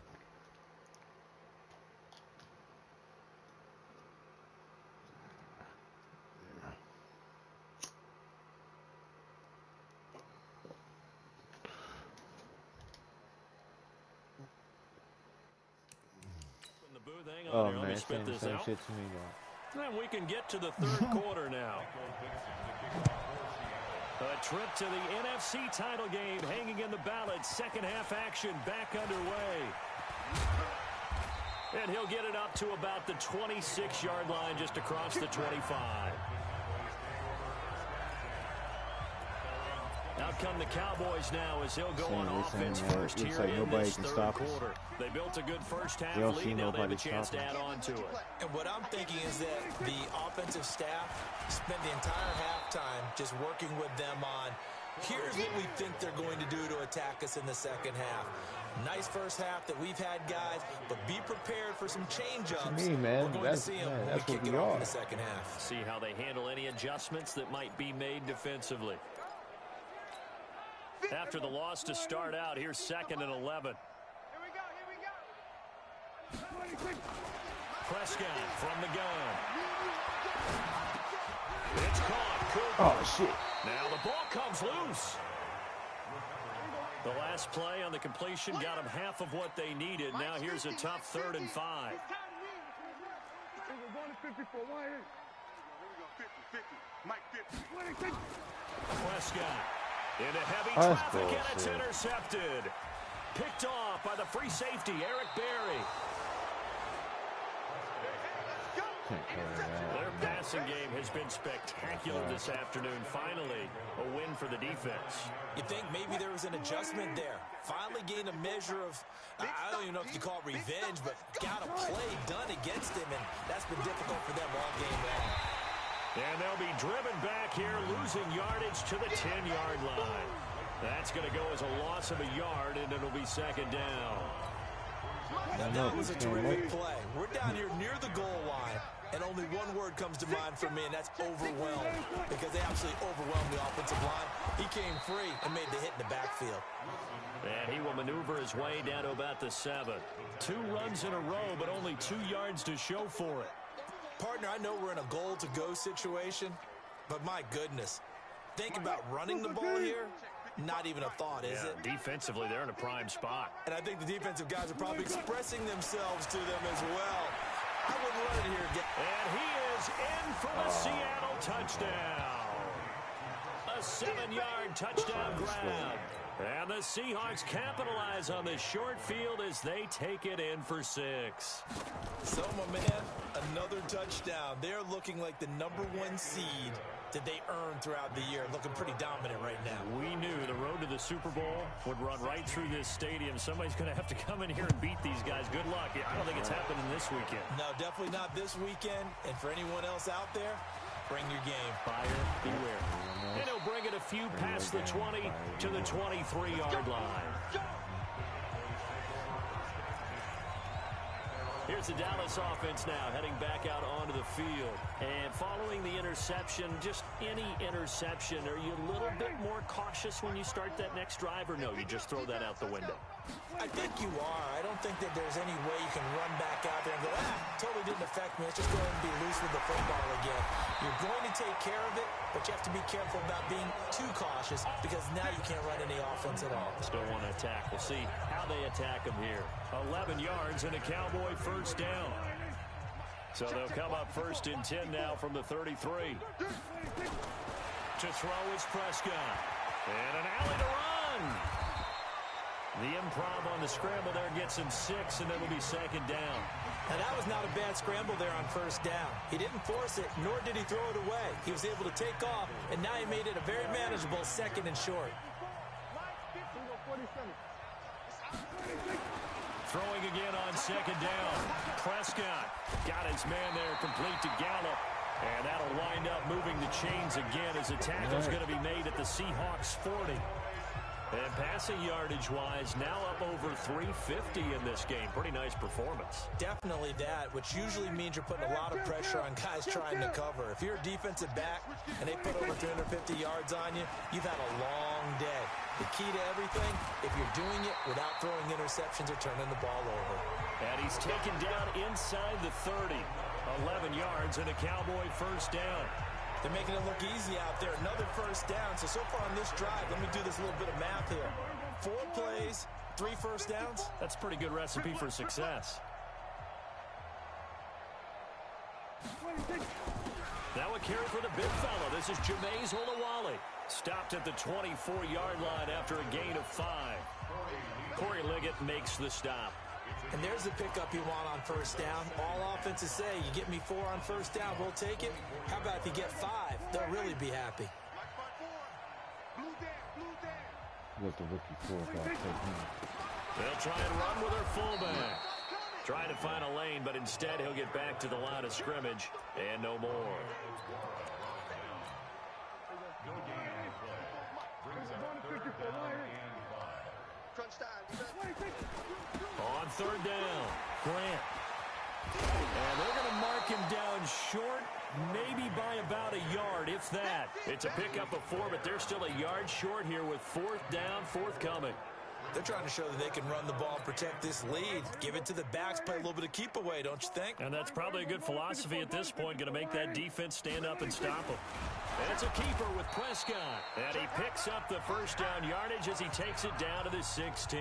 In the booth, hang on Oh here. Let me man, spit this same out. shit to me though. And we can get to the third quarter now. A trip to the NFC title game hanging in the balance. Second half action back underway. And he'll get it up to about the 26-yard line just across the 25. Out come the Cowboys now as he'll go on offense first here in this third quarter. They built a good first half lead. Now they have a chance to add on to it. And what I'm thinking is that the offensive staff spent the entire halftime just working with them on, here's what we think they're going to do to attack us in the second half. Nice first half that we've had, guys, but be prepared for some change-ups. Man, we're going to see them when we kick it off in the second half. See how they handle any adjustments that might be made defensively. After the loss to start out, here's 2nd and 11. Here we go. Prescott from the gun. It's caught. Oh, shit. Now the ball comes loose. The last play on the completion got them half of what they needed. Now here's a tough 3rd and 5. Prescott into heavy traffic, and it's intercepted. Picked off by the free safety, Eric Berry. Their passing game has been spectacular this afternoon. Finally, a win for the defense. You think maybe there was an adjustment there. Finally gained a measure of, I don't even know if you call it revenge, but got a play done against him, and that's been difficult for them all game long. And they'll be driven back here, losing yardage to the 10-yard line. That's going to go as a loss of a yard, and it'll be 2nd down. Now, that was a terrific play. We're down here near the goal line, and only one word comes to mind for me, and that's overwhelmed, because they absolutely overwhelmed the offensive line. He came free and made the hit in the backfield. And he will maneuver his way down to about the 7. 2 runs in a row, but only 2 yards to show for it. Partner, I know we're in a goal-to-go situation, but my goodness, think about running the ball here. not even a thought, is it? Defensively, they're in a prime spot. And I think the defensive guys are probably expressing themselves to them as well. I wouldn't run it here again. And he is in for the Seattle touchdown. A 7-yard touchdown grab. And the Seahawks capitalize on this short field as they take it in for 6. So, my man, another touchdown. They're looking like the #1 seed that they earned throughout the year. Looking pretty dominant right now. We knew the road to the Super Bowl would run right through this stadium. Somebody's going to have to come in here and beat these guys. Good luck. I don't think it's happening this weekend. No, definitely not this weekend. And for anyone else out there, bring your game. Buyer beware. And he'll bring it a few past the 20 to the 23-yard line. Here's the Dallas offense now heading back out onto the field. And following the interception, just any interception, are you a little bit more cautious when you start that next drive, or no, you just throw that out the window? I think you are. I don't think that there's any way you can run back out there and go, totally didn't affect me. Let's just go ahead and be loose with the football again. You're going to take care of it, but you have to be careful about being too cautious because now you can't run any offense at all. Still want to attack. We'll see how they attack them here. 11 yards and a Cowboy first down. So they'll come up 1st and 10 now from the 33. To throw is Prescott. And an alley to run. The improv on the scramble there gets him 6, and it'll be 2nd down. Now, that was not a bad scramble there on 1st down. He didn't force it, nor did he throw it away. He was able to take off, and now he made it a very manageable 2nd and short. Throwing again on 2nd down. Prescott got his man there complete to Gallup. And that'll wind up moving the chains again as a tackle's going to be made at the Seahawks 40. And passing yardage-wise, now up over 350 in this game. Pretty nice performance. Definitely that, which usually means you're putting a lot of pressure on guys trying to cover. If you're a defensive back and they put over 350 yards on you, you've had a long day. The key to everything, if you're doing it without throwing interceptions or turning the ball over. And he's taken down inside the 30. 11 yards and a Cowboy first down. They're making it look easy out there. Another first down. So far on this drive, let me do this little bit of math here. 4 plays, 3 first downs. That's a pretty good recipe for success. Now a carry for the big fella. This is Jameis Olawale. Stopped at the 24-yard line after a gain of 5. Corey Liggett makes the stop. And there's the pickup you want on 1st down. All offenses say, you get me 4 on 1st down, we'll take it. How about if you get 5? They'll really be happy. Let the rookie fullback take him. They'll try and run with their fullback. Trying to find a lane, but instead he'll get back to the line of scrimmage and no more. On 3rd down, Grant. And they're going to mark him down short, maybe by about a yard, if that. It's a pickup of 4, but they're still a yard short here with 4th down, forthcoming. They're trying to show that they can run the ball and protect this lead. Give it to the backs, play a little bit of keep away, don't you think? And that's probably a good philosophy at this point, going to make that defense stand up and stop them. And it's a keeper with Prescott. And he picks up the first down yardage as he takes it down to the 16.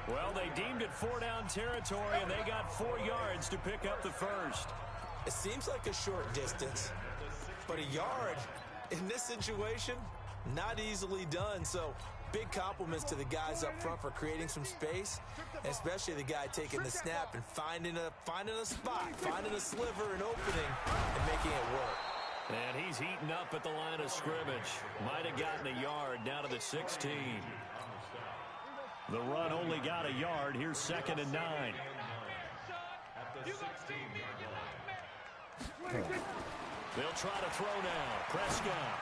Well, they deemed it 4-down territory, and they got 4 yards to pick up the first. It seems like a short distance, but a yard in this situation, not easily done. So big compliments to the guys up front for creating some space, especially the guy taking the snap and finding a spot, finding a sliver, an opening, and making it work. And he's heating up at the line of scrimmage. Might have gotten a yard down to the 16. The run only got a yard. Here's 2nd and 9. They'll try to throw now. Prescott.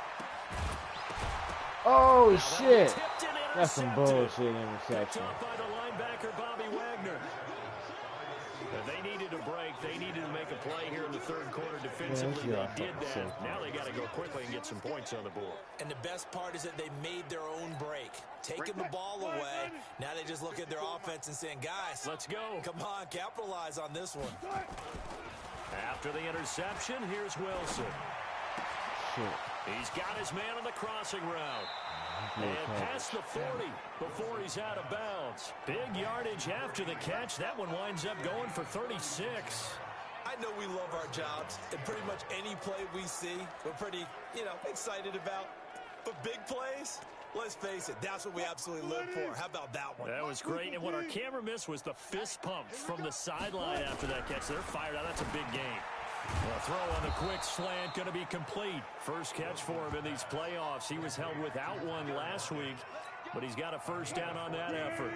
Oh, shit. That's some bullshit interception. Picked off by the linebacker, Bobby Wagner. They needed a break. They needed to make a play here in the 3rd quarter defensively. They did that. Now they got to go quickly and get some points on the board. And the best part is that they made their own break. Taking the ball away. Now they just look at their offense and saying, guys, let's go. Come on, capitalize on this one. After the interception, here's Wilson. Shit. He's got his man on the crossing route. And past the 40 before he's out of bounds. Big yardage after the catch. That one winds up going for 36. I know we love our jobs, and pretty much any play we see, we're pretty, excited about. But big plays, let's face it, that's what we absolutely live for. How about that one? That was great. And what our camera missed was the fist pump from the sideline after that catch. They're fired out. That's a big game. The throw on the quick slant going to be complete. First catch for him in these playoffs. He was held without one last week, but he's got a first down on that effort.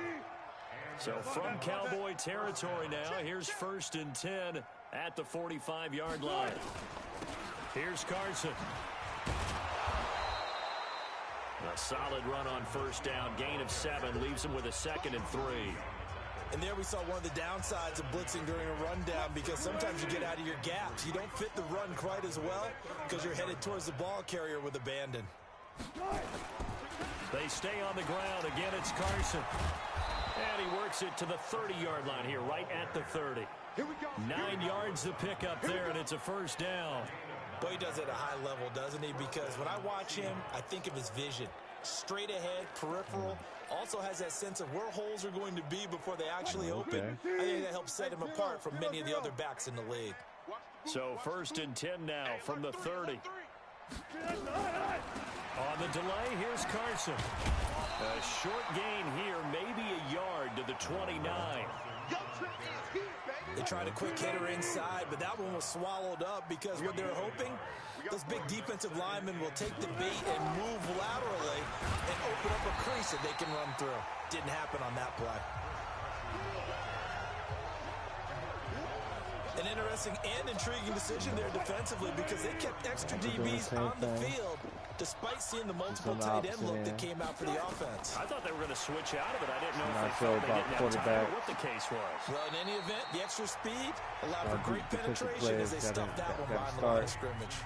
So from Cowboy territory now, here's 1st and 10 at the 45-yard line. Here's Carson. A solid run on first down. Gain of 7 leaves him with a 2nd and 3. And there we saw one of the downsides of blitzing during a rundown, because sometimes you get out of your gaps. You don't fit the run quite as well because you're headed towards the ball carrier with abandon. They stay on the ground. Again, it's Carson. And he works it to the 30-yard line here, right at the 30. Here we go. 9 yards to pick up there, and it's a first down. Boy, he does it at a high level, doesn't he? Because when I watch him, I think of his vision. Straight ahead, peripheral. Also has that sense of where holes are going to be before they actually open. I think that helps set him apart from many of the other backs in the league. So 1st and 10 now from the 30. On the delay, here's Carson. A short gain here, maybe a yard to the 29. They tried a quick hitter inside, but that one was swallowed up because what they were hoping, those big defensive linemen will take the bait and move laterally and open up a crease that they can run through. Didn't happen on that play. An interesting and intriguing decision there defensively, because they kept extra DBs on the field despite seeing the multiple tight end look that came out for the offense. I thought they were going to switch out of it. I didn't know if they thought they didn't have time or what the case was. Well, in any event, the extra speed allowed for great penetration as they stuffed that one behind the line of scrimmage.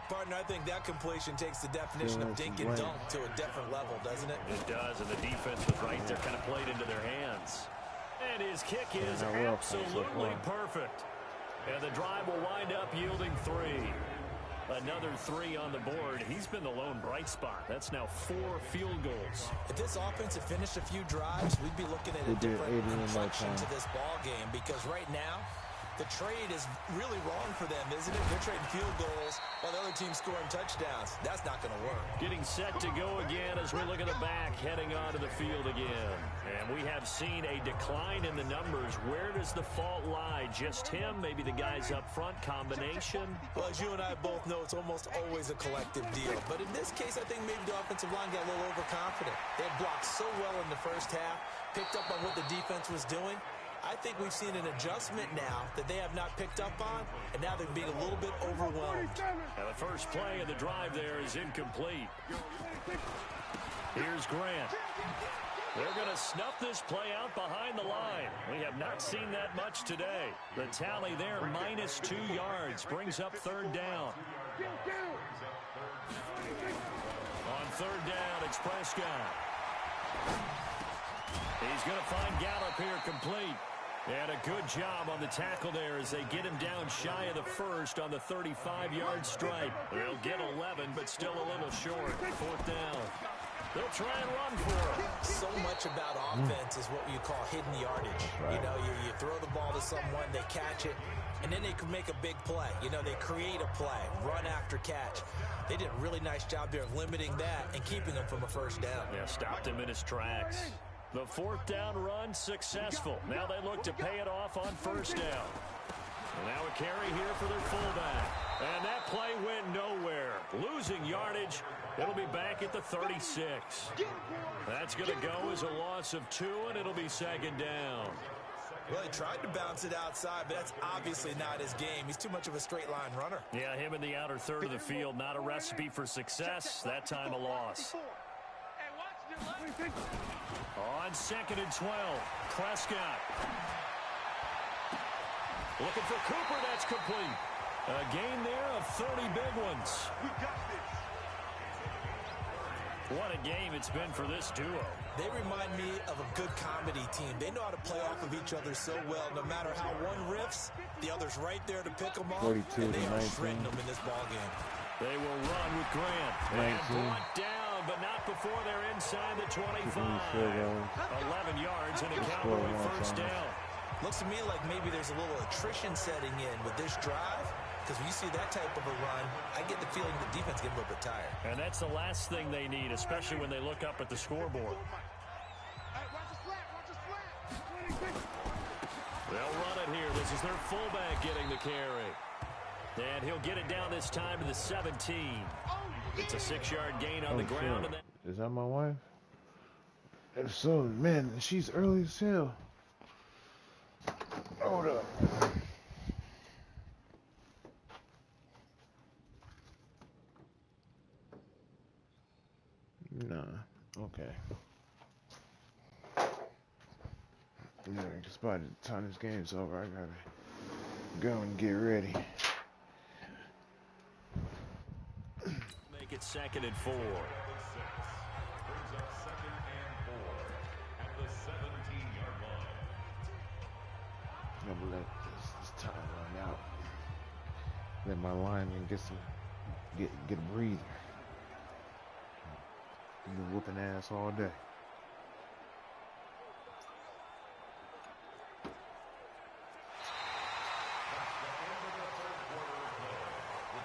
Partner, I think that completion takes the definition of dink and dunk to a different level, doesn't it? It does, and the defense was right there, kind of played into their hands. And his kick is absolutely perfect. And the drive will wind up yielding 3. Another 3 on the board. He's been the lone bright spot. That's now 4 field goals. If this offense had finished a few drives, we'd be looking at a different complexion to this ball game, because right now, the trade is really wrong for them, isn't it? They're trading field goals while the other team's scoring touchdowns. That's not going to work. Getting set to go again as we look at the back, heading onto the field again. And we have seen a decline in the numbers. Where does the fault lie? Just him? Maybe the guys up front? Combination? Well, as you and I both know, it's almost always a collective deal. But in this case, I think maybe the offensive line got a little overconfident. They had blocked so well in the first half, picked up on what the defense was doing. I think we've seen an adjustment now that they have not picked up on, and now they're being a little bit overwhelmed. Now the first play of the drive there is incomplete. Here's Grant. They're going to snuff this play out behind the line. We have not seen that much today. The tally there, -2 yards, brings up 3rd down. On 3rd down, it's Prescott. He's going to find Gallup here complete. And a good job on the tackle there as they get him down shy of the first on the 35-yard stripe. They'll get 11, but still a little short. 4th down. They'll try and run for it. So much about offense is what you call hidden yardage. Right. You know, you throw the ball to someone, they catch it, and then they can make a big play. You know, they create a play, run after catch. They did a really nice job there of limiting that and keeping him from a first down. Yeah, stopped him in his tracks. The 4th down run successful. Now they look to pay it off on 1st down. And now a carry here for their fullback. And that play went nowhere. Losing yardage. It'll be back at the 36. That's going to go as a loss of 2, and it'll be 2nd down. Well, he tried to bounce it outside, but that's obviously not his game. He's too much of a straight-line runner. Yeah, him in the outer third of the field. Not a recipe for success. That time a loss. On 2nd and 12, Prescott. Looking for Cooper, that's complete. A gain there of 30 big ones. What a game it's been for this duo. They remind me of a good comedy team. They know how to play off of each other so well. No matter how one riffs, the other's right there to pick them off. 42 and they to are 19. shredding them in this ballgame. They will run with Grant. And brought down, but not before they're inside the 25. 11 yards and a Cowboy first down. Looks to me like maybe there's a little attrition setting in with this drive. Because when you see that type of a run, I get the feeling the defense gets a little bit tired. And that's the last thing they need, especially when they look up at the scoreboard. They'll run it here. This is their fullback getting the carry. And he'll get it down this time to the 17. It's a 6-yard gain on the ground. And is that my wife? If so, man, she's early as hell. Hold up. Nah, okay. Yeah, just by the time this game's over, I gotta go and get ready. Make it 2nd and 4. Brings up 2nd and 4 at the 17-yard line. I'm gonna let this time run out. Let my lineman get a breather. You've been whooping ass all day.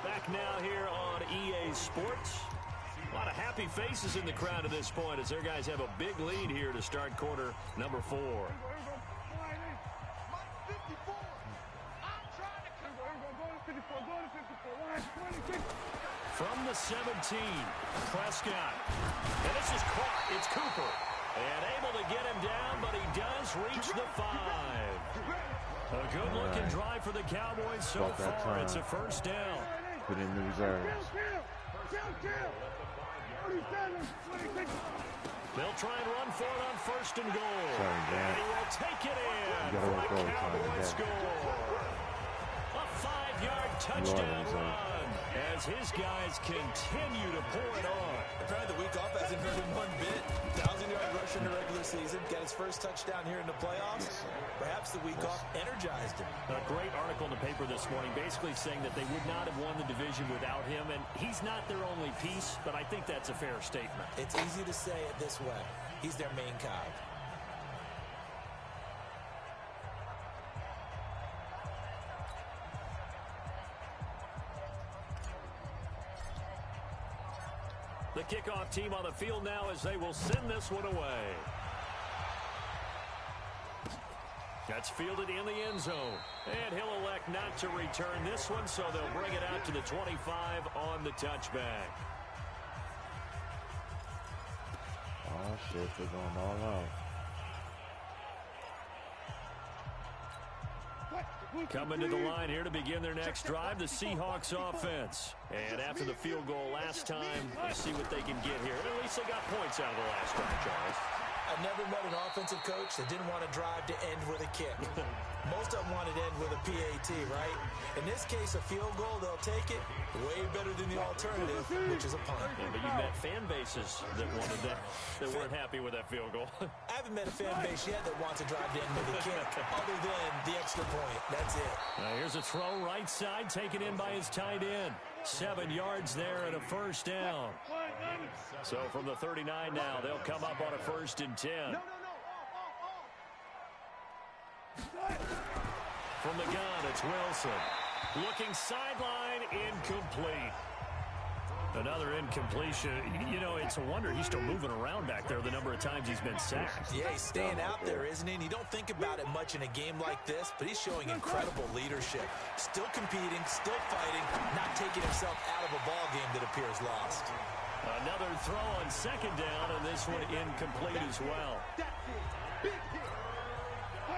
Back now here on EA Sports. A lot of happy faces in the crowd at this point as their guys have a big lead here to start quarter number 4. From the 17, Prescott. And this is caught. It's Cooper. And able to get him down, but he does reach the 5. A good-looking drive for the Cowboys so far. It's a first down. Put in the reserves. They'll try and run for it on 1st and goal. Sorry, Dan. And he will take it in for a Cowboy score. A 5-yard touchdown run as his guys continue to pour it on. Apparently the week off hasn't hurt him one bit. 1,000-yard rush in the regular season. Got his first touchdown here in the playoffs. Perhaps the week off energized him. A great article in the paper this morning basically saying that they would not have won the division without him. And he's not their only piece, but I think that's a fair statement. It's easy to say it this way. He's their main cog. The kickoff team on the field now as they will send this one away. That's fielded in the end zone. And he'll elect not to return this one, so they'll bring it out to the 25 on the touchback. Oh, shit, they're going all out. Coming to the line here to begin their next drive, the Seahawks offense. And after the field goal last time, let's see what they can get here. At least they got points out of the last drive, Charles. I've never met an offensive coach that didn't want to drive to end with a kick. Most of them wanted to end with a PAT, right? In this case, a field goal, they'll take it. Way better than the alternative, which is a punt. Yeah, but you met fan bases that wanted that weren't happy with that field goal. I haven't met a fan base yet that wants to drive to end with a kick, other than the extra point. That's it. Now here's a throw right side, taken in by his tight end. 7 yards there and a first down. So from the 39 now, they'll come up on a 1st and 10. From the gun, it's Wilson. Looking sideline, incomplete. Another incompletion. You know, it's a wonder he's still moving around back there the number of times he's been sacked. Yeah, he's staying out there, isn't he? And you don't think about it much in a game like this, but he's showing incredible leadership. Still competing, still fighting, not taking himself out of a ball game that appears lost. Another throw on 2nd down, and this one incomplete as well.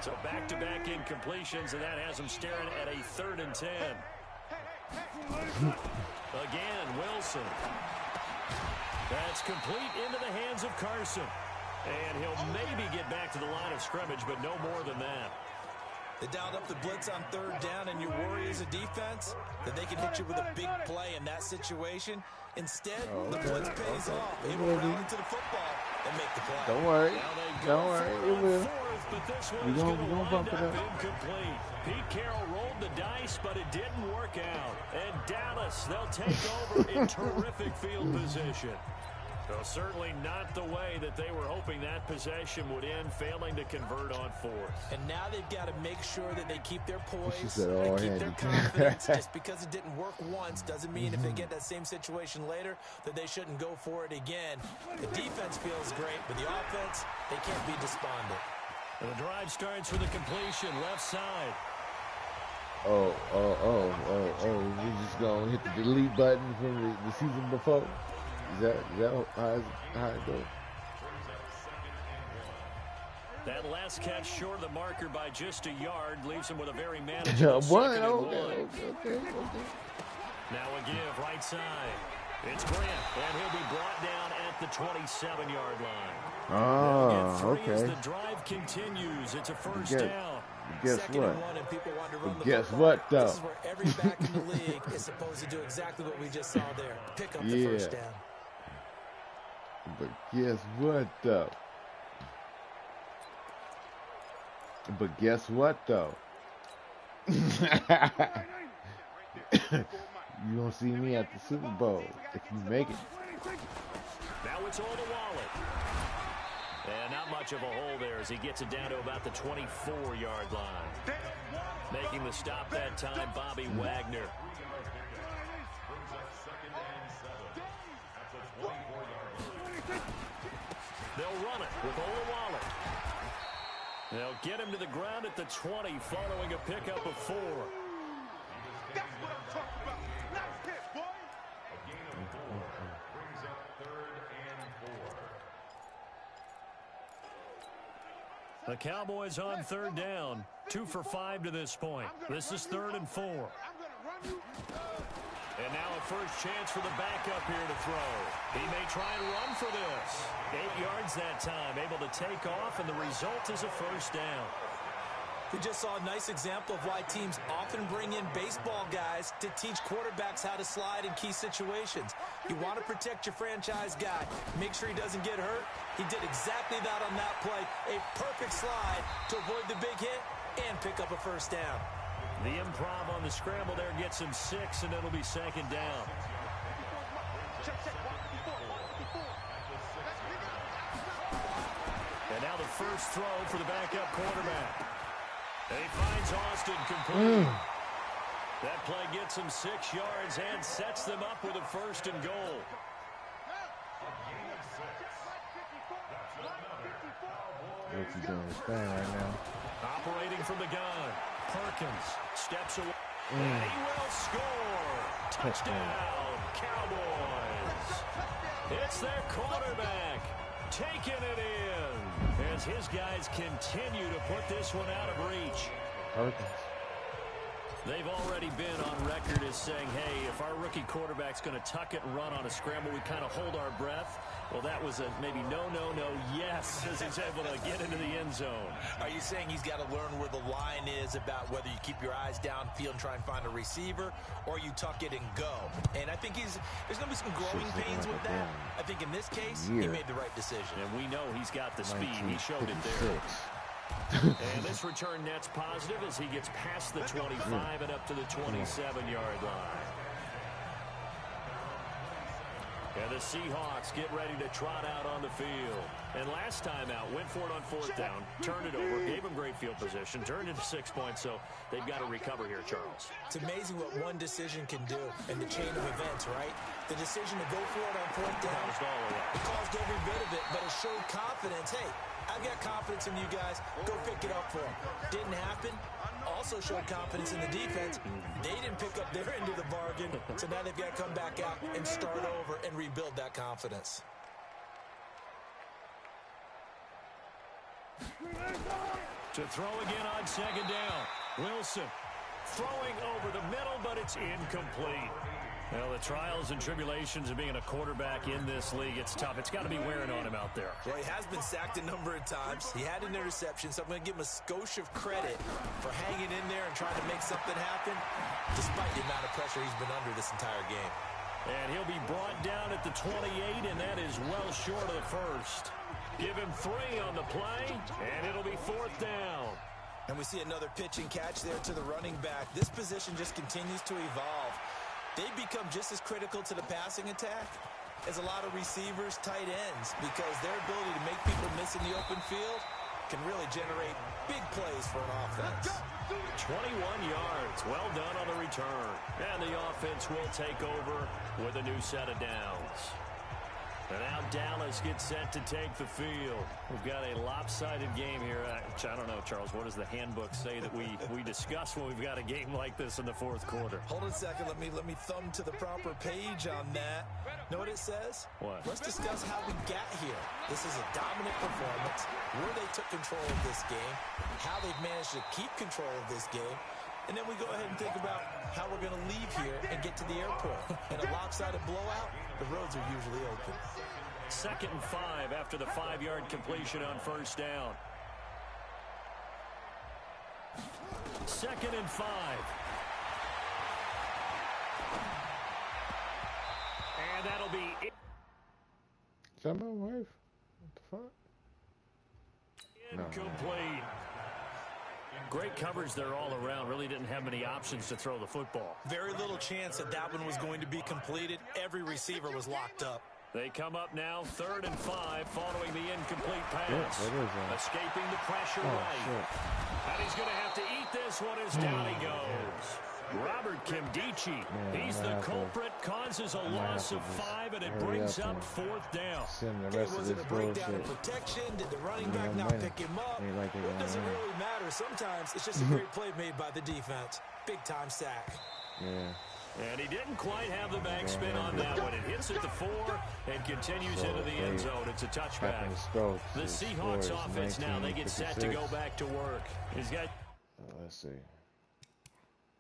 So back-to-back incompletions, and that has him staring at a 3rd and 10. Again, Wilson. That's complete into the hands of Carson. And he'll maybe get back to the line of scrimmage, but no more than that. They dialed up the blitz on 3rd down, and you worry as a defense that they can hit you with a big play in that situation. Instead, the blitz pays off. Able to rally to the football and make the play. Don't worry. Don't worry. It will. But this one is going to wind up incomplete. Pete Carroll rolled the dice, but it didn't work out. And Dallas, they'll take over in terrific field position. Well, certainly not the way that they were hoping that possession would end, failing to convert on fourth. And now they've got to make sure that they keep their poise, said, they "Oh, keep Andy." their confidence. Just because it didn't work once doesn't mean if they get that same situation later that they shouldn't go for it again. The defense feels great, but the offense, they can't be despondent. And the drive starts with a completion, left side. Oh. We just gonna hit the delete button from the season before. Is that how it goes? That last catch short of the marker by just a yard leaves him with a very manageable One. second and one. Okay. Now a give right side. It's Grant, and he'll be brought down at the 27-yard line. Okay. As the drive continues, it's a first down. Guess Second what? and one, and people want to run the Guess football. what, though? This is where every back in the league is supposed to do exactly what we just saw there. Pick up the first down. But guess what, though? You don't see me at the Super Bowl if you make it. Now it's all to Wallet. And not much of a hole there as he gets it down to about the 24-yard line. Making the stop that time, Bobby Wagner. They'll run it with Wallet. They'll get him to the ground at the 20 following a pickup of 4. That's what I'm talking about. Nice hit, boy. A gain of 4 brings up 3rd and 4. The Cowboys on 3rd down. 2 for 5 to this point. This is 3rd and 4. And now a first chance for the backup here to throw. He may try and run for this. 8 yards that time, able to take off, and the result is a first down. We just saw a nice example of why teams often bring in baseball guys to teach quarterbacks how to slide in key situations. You want to protect your franchise guy. Make sure he doesn't get hurt. He did exactly that on that play. A perfect slide to avoid the big hit and pick up a first down. The improv on the scramble there gets him 6, and it'll be 2nd down. And now the first throw for the backup quarterback. He finds Austin complete. That play gets him 6 yards and sets them up with a 1st and goal. What's he doing his thing right now? Operating from the gun. Perkins steps away. And he will score. Touchdown, Cowboys. It's their quarterback taking it in as his guys continue to put this one out of reach. Perkins. They've already been on record as saying, hey, if our rookie quarterback's going to tuck it and run on a scramble, we kind of hold our breath. Well, that was a maybe no, yes, as he's able to get into the end zone. Are you saying he's got to learn where the line is about whether you keep your eyes downfield and try and find a receiver, or you tuck it and go? And I think there's going to be some growing pains with that. I think in this case, he made the right decision. And we know he's got the speed. He showed it there. And this return net's positive as he gets past the 25 and up to the 27-yard line. And the Seahawks get ready to trot out on the field. And last time out, went for it on 4th down, turned it over, gave him great field position, turned into 6 points, so they've got to recover here, Charles. It's amazing what one decision can do in the chain of events, right? The decision to go for it on 4th down, it caused every bit of it, but it showed confidence. Hey, I've got confidence in you guys. Go pick it up for them. Didn't happen. Also showed confidence in the defense. They didn't pick up their end of the bargain, so now they've got to come back out and start over and rebuild that confidence. To throw again on 2nd down. Wilson throwing over the middle, but it's incomplete. Well, the trials and tribulations of being a quarterback in this league, it's tough. It's got to be wearing on him out there. Well, he has been sacked a number of times. He had an interception, so I'm going to give him a skosh of credit for hanging in there and trying to make something happen, despite the amount of pressure he's been under this entire game. And he'll be brought down at the 28, and that is well short of the first. Give him 3 on the play, and it'll be 4th down. And we see another pitch and catch there to the running back. This position just continues to evolve. They become just as critical to the passing attack is a lot of receivers, tight ends, because their ability to make people miss in the open field can really generate big plays for an offense. 21 yards. Well done on the return. And the offense will take over with a new set of downs. And now Dallas gets set to take the field. We've got a lopsided game here. I don't know, Charles, what does the handbook say that we discuss when we've got a game like this in the fourth quarter? Hold on a second. Let me thumb to the proper page on that. Know what it says? What? Let's discuss how we got here. This is a dominant performance, where they took control of this game, how they've managed to keep control of this game, and then we go ahead and think about how we're going to leave here and get to the airport. In a lopsided blowout, the roads are usually open. 2nd and 5 after the 5-yard completion on first down. 2nd and 5. And that'll be it. Is that my wife? What the fuck? Incomplete. Great coverage there all around. Really didn't have many options to throw the football. Very little chance that one was going to be completed. Every receiver was locked up. They come up now 3rd and 5 following the incomplete pass. Yeah, escaping the pressure right. Shit. And he's going to have to eat this one as down he goes. Robert Kimdichie, he's the culprit, causes a loss of 5, and it brings up 4th down. Was it a breakdown in protection? Did the running back not pick him up? It doesn't really matter. Sometimes it's just a great play made by the defense. Big-time sack. Yeah. And he didn't quite have the backspin on that one. It hits at the 4 and continues into the end zone. It's a touchback. The Seahawks offense now, they get set to go back to work. He's got... let's see.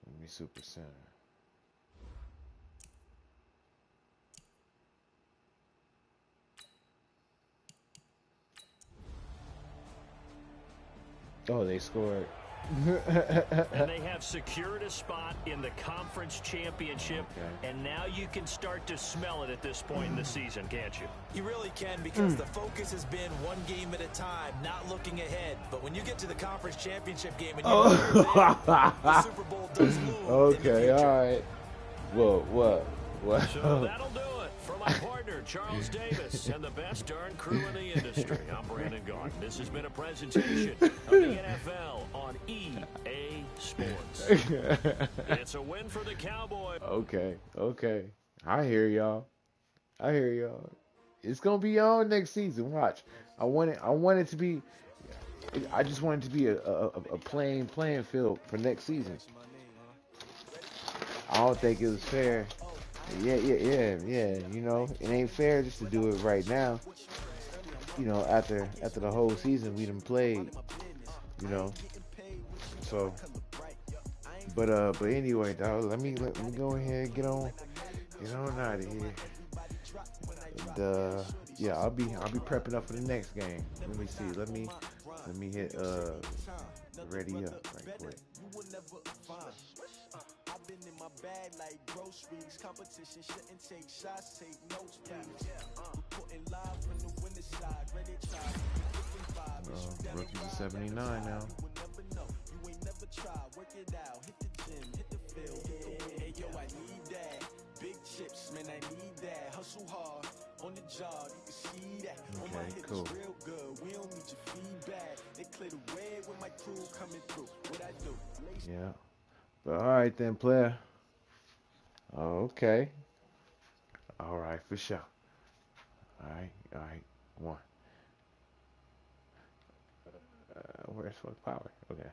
Let me super center. Oh, they scored. And they have secured a spot in the conference championship, and now you can start to smell it at this point in the season, can't you? You really can, because the focus has been one game at a time, not looking ahead. But when you get to the conference championship game and you're there, the Super Bowl does move. Okay, all right. What? So that'll do it for my partner, Charles Davis, and the best darn crew in the industry. I'm Brandon Gaughan. This has been a presentation of the NFL on EA Sports. It's a win for the Cowboys. Okay. I hear y'all. It's gonna be on next season. Watch. I want it to be. I just want it to be a playing field for next season. I don't think it was fair. Yeah. You know, it ain't fair just to do it right now. You know, after the whole season we done played. You know, so. But anyway, dog. Let me go ahead and get on out of here. And yeah, I'll be prepping up for the next game. Let me see. Let me hit ready up right quick. I've been in my bag like groceries. Competition shouldn't take shots, take notes, please. Reporting live from the winter side. Ready to try. Rookies are 79 now. You never know. You ain't never tried. Work it out. Hit the gym. Hit the field. Hey, yo, I need that. Big chips, man, I need that. Hustle hard. On the job, you can see that. Okay, cool. Real good. We don't need your feedback. They clear the way with my crew coming through. What I do? Yeah. But all right then, player. Okay. All right, for sure. All right. One. Where's fuck power? Okay.